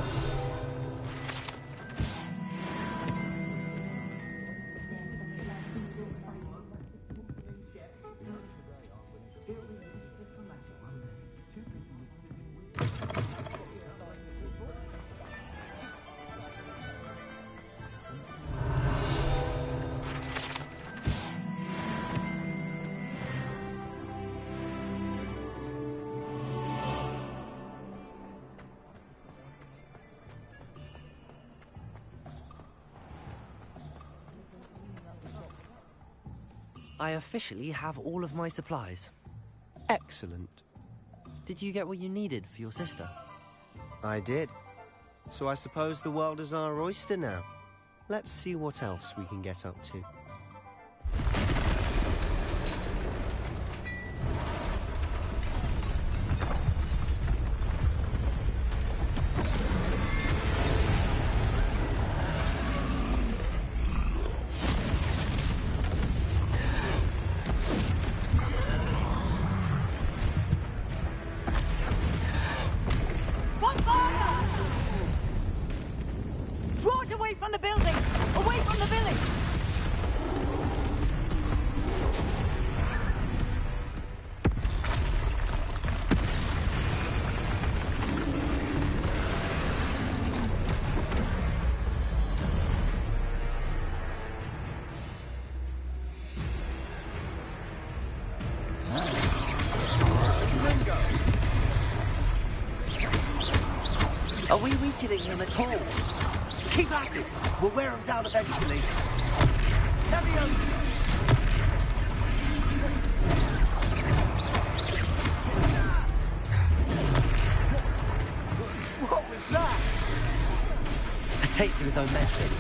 I officially have all of my supplies. Excellent. Did you get what you needed for your sister? I did. So I suppose the world is our oyster now. Let's see what else we can get up to. Are we weakening him at all? Keep at it! We'll wear him down eventually. Leviosa! What was that? A taste of his own medicine.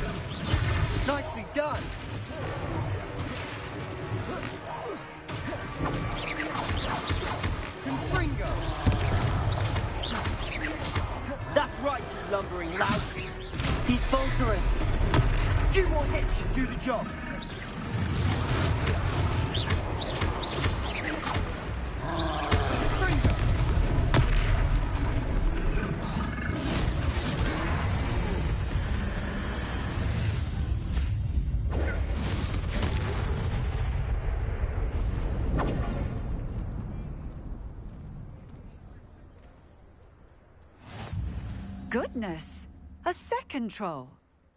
Nicely done! Confringo! That's right, you lumbering louse! should do the job. Goodness! A second troll!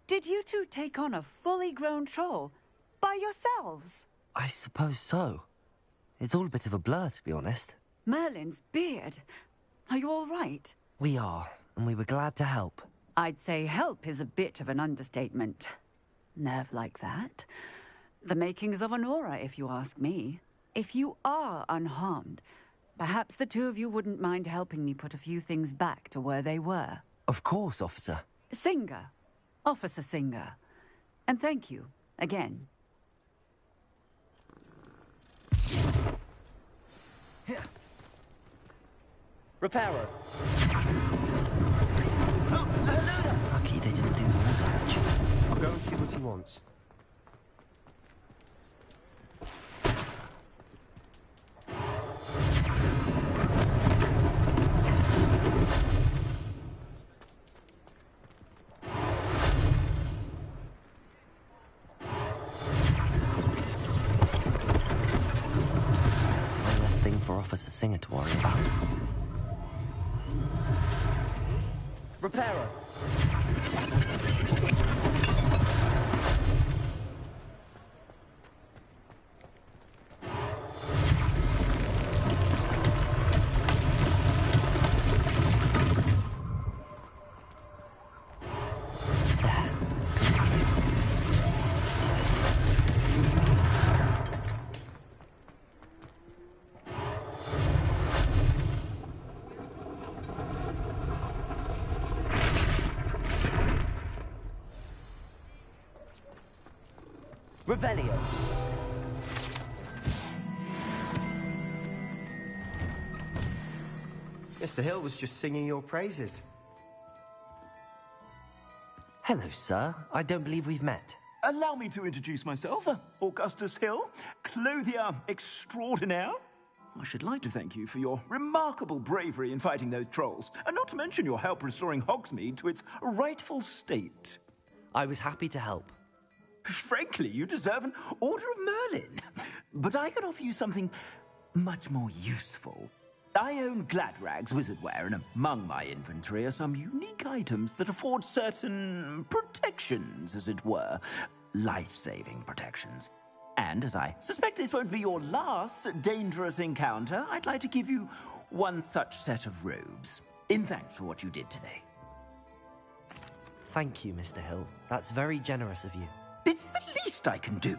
Did you two take on a fully grown troll by yourselves? I suppose so. It's all a bit of a blur, to be honest. Merlin's beard. Are you all right? We are, and we were glad to help. I'd say help is a bit of an understatement. Nerve like that. The makings of an aura, if you ask me. If you are unharmed, perhaps the two of you wouldn't mind helping me put a few things back to where they were. Of course, officer. Singer. Officer Singer. And thank you, again. Reparo. Lucky they didn't do more damage. I'll go and see what he wants. One less thing for Officer Singer to worry about. Reparo. Revelio. Mr. Hill was just singing your praises. Hello, sir. I don't believe we've met. Allow me to introduce myself, Augustus Hill, clothier extraordinaire. I should like to thank you for your remarkable bravery in fighting those trolls, and not to mention your help restoring Hogsmeade to its rightful state. I was happy to help. Frankly, you deserve an Order of Merlin. But I can offer you something much more useful. I own Gladrag's wizardware, and among my inventory are some unique items that afford certain protections, as it were. Life-saving protections. And as I suspect this won't be your last dangerous encounter, I'd like to give you one such set of robes, in thanks for what you did today. Thank you, Mr. Hill. That's very generous of you. It's the least I can do.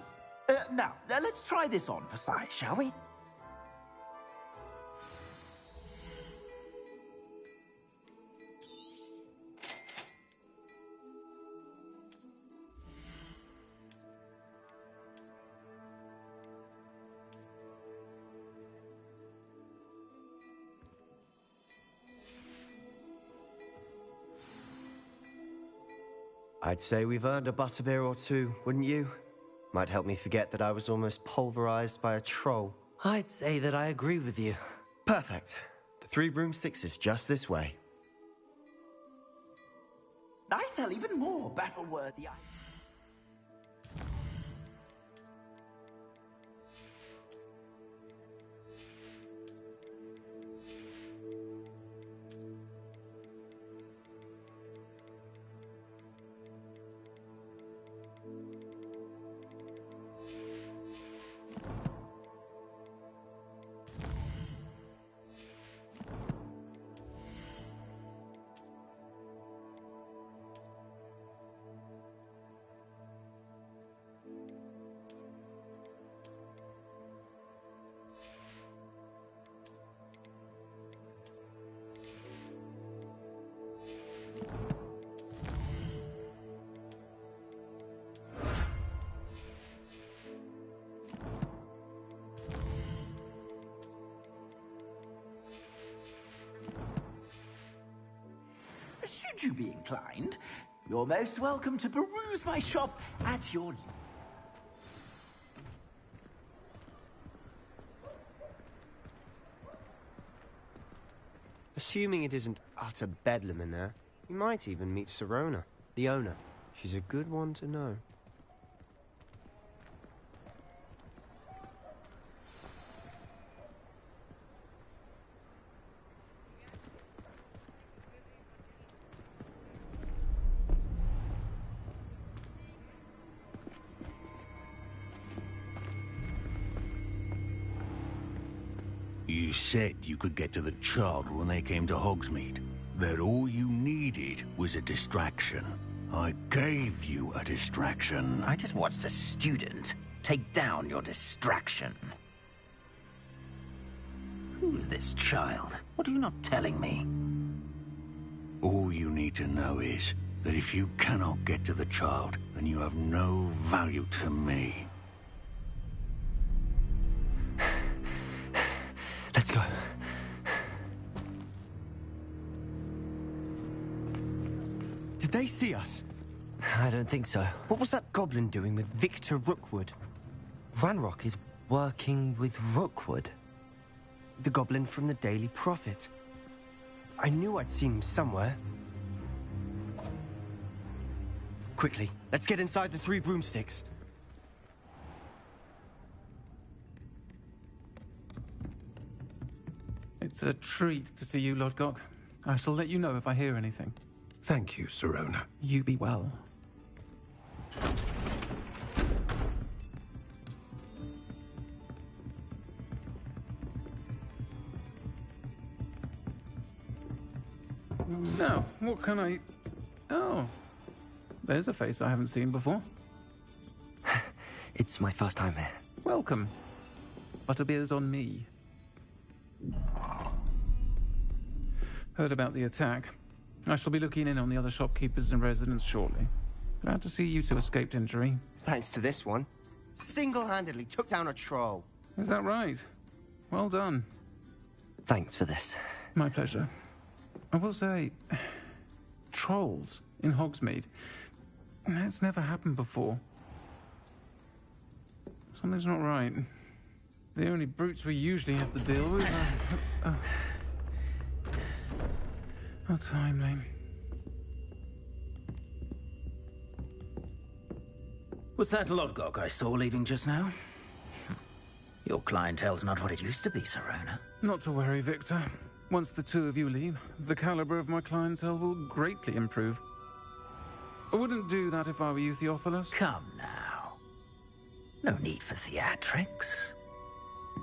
Now, let's try this on for size, shall we? I'd say we've earned a butterbeer or two, wouldn't you? Might help me forget that I was almost pulverized by a troll. I'd say that I agree with you. Perfect. The 3 broomsticks is just this way. I sell even more battle-worthy items. Should you be inclined, You're most welcome to peruse my shop at your... Assuming it isn't utter bedlam in there, you might even meet Sirona, the owner. She's a good one to know. You said you could get to the child when they came to Hogsmeade. That all you needed was a distraction. I gave you a distraction. I just watched a student take down your distraction. Who's this child? What are you not telling me? All you need to know is that if you cannot get to the child, then you have no value to me. Let's go. Did they see us? I don't think so. What was that goblin doing with Victor Rookwood? Ranrock is working with Rookwood. The goblin from the Daily Prophet. I knew I'd seen him somewhere. Quickly, let's get inside the 3 broomsticks. It's a treat to see you, Lodgok. I shall let you know if I hear anything. Thank you, Sirona. You be well. Now, what can I... Oh, there's a face I haven't seen before. It's my first time here. Welcome. Butterbeer's on me. Heard about the attack. I shall be looking in on the other shopkeepers and residents shortly. Glad to see you two escaped injury. Thanks to this one. Single-handedly took down a troll. Is that right? Well done. Thanks for this. My pleasure. I will say, trolls in Hogsmeade. That's never happened before. Something's not right. The only brutes we usually have to deal with are... How timely. Was that Lodgok I saw leaving just now? Your clientele's not what it used to be, Sirona. Not to worry, Victor. Once the 2 of you leave, the caliber of my clientele will greatly improve. I wouldn't do that if I were you, Theophilus. Come now. No need for theatrics.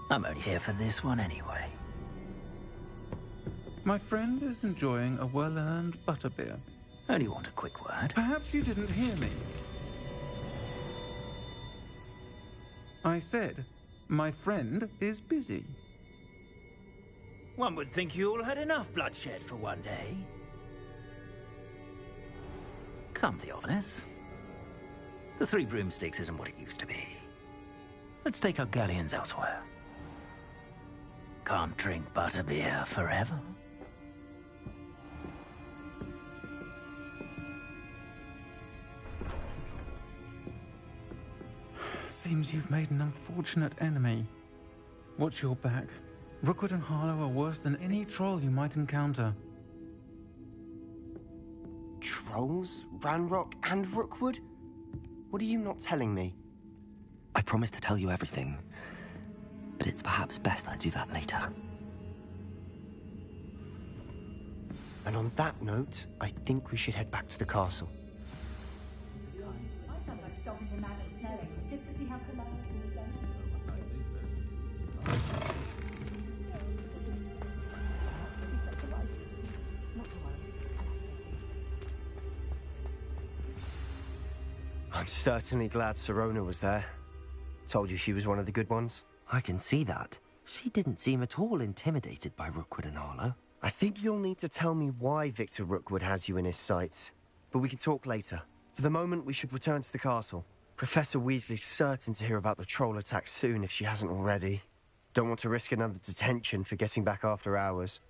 I'm only here for this one anyway. My friend is enjoying a well-earned butterbeer. Only want a quick word. Perhaps you didn't hear me. I said, my friend is busy. One would think you all had enough bloodshed for one day. Come, Theophilus. The 3 broomsticks isn't what it used to be. Let's take our galleons elsewhere. Can't drink butterbeer forever. Seems you've made an unfortunate enemy. Watch your back. Rookwood and Harlow are worse than any troll you might encounter. Trolls? Ranrock and Rookwood? What are you not telling me? I promised to tell you everything, but it's perhaps best I do that later. And on that note, I think we should head back to the castle. I felt like stopping to Madame Snelling's just to see how polite you were going. I'm certainly glad Sirona was there. Told you she was one of the good ones. I can see that. She didn't seem at all intimidated by Rookwood and Harlow. I think you'll need to tell me why Victor Rookwood has you in his sights. But we can talk later. For the moment, we should return to the castle. Professor Weasley's certain to hear about the troll attack soon if she hasn't already. Don't want to risk another detention for getting back after hours.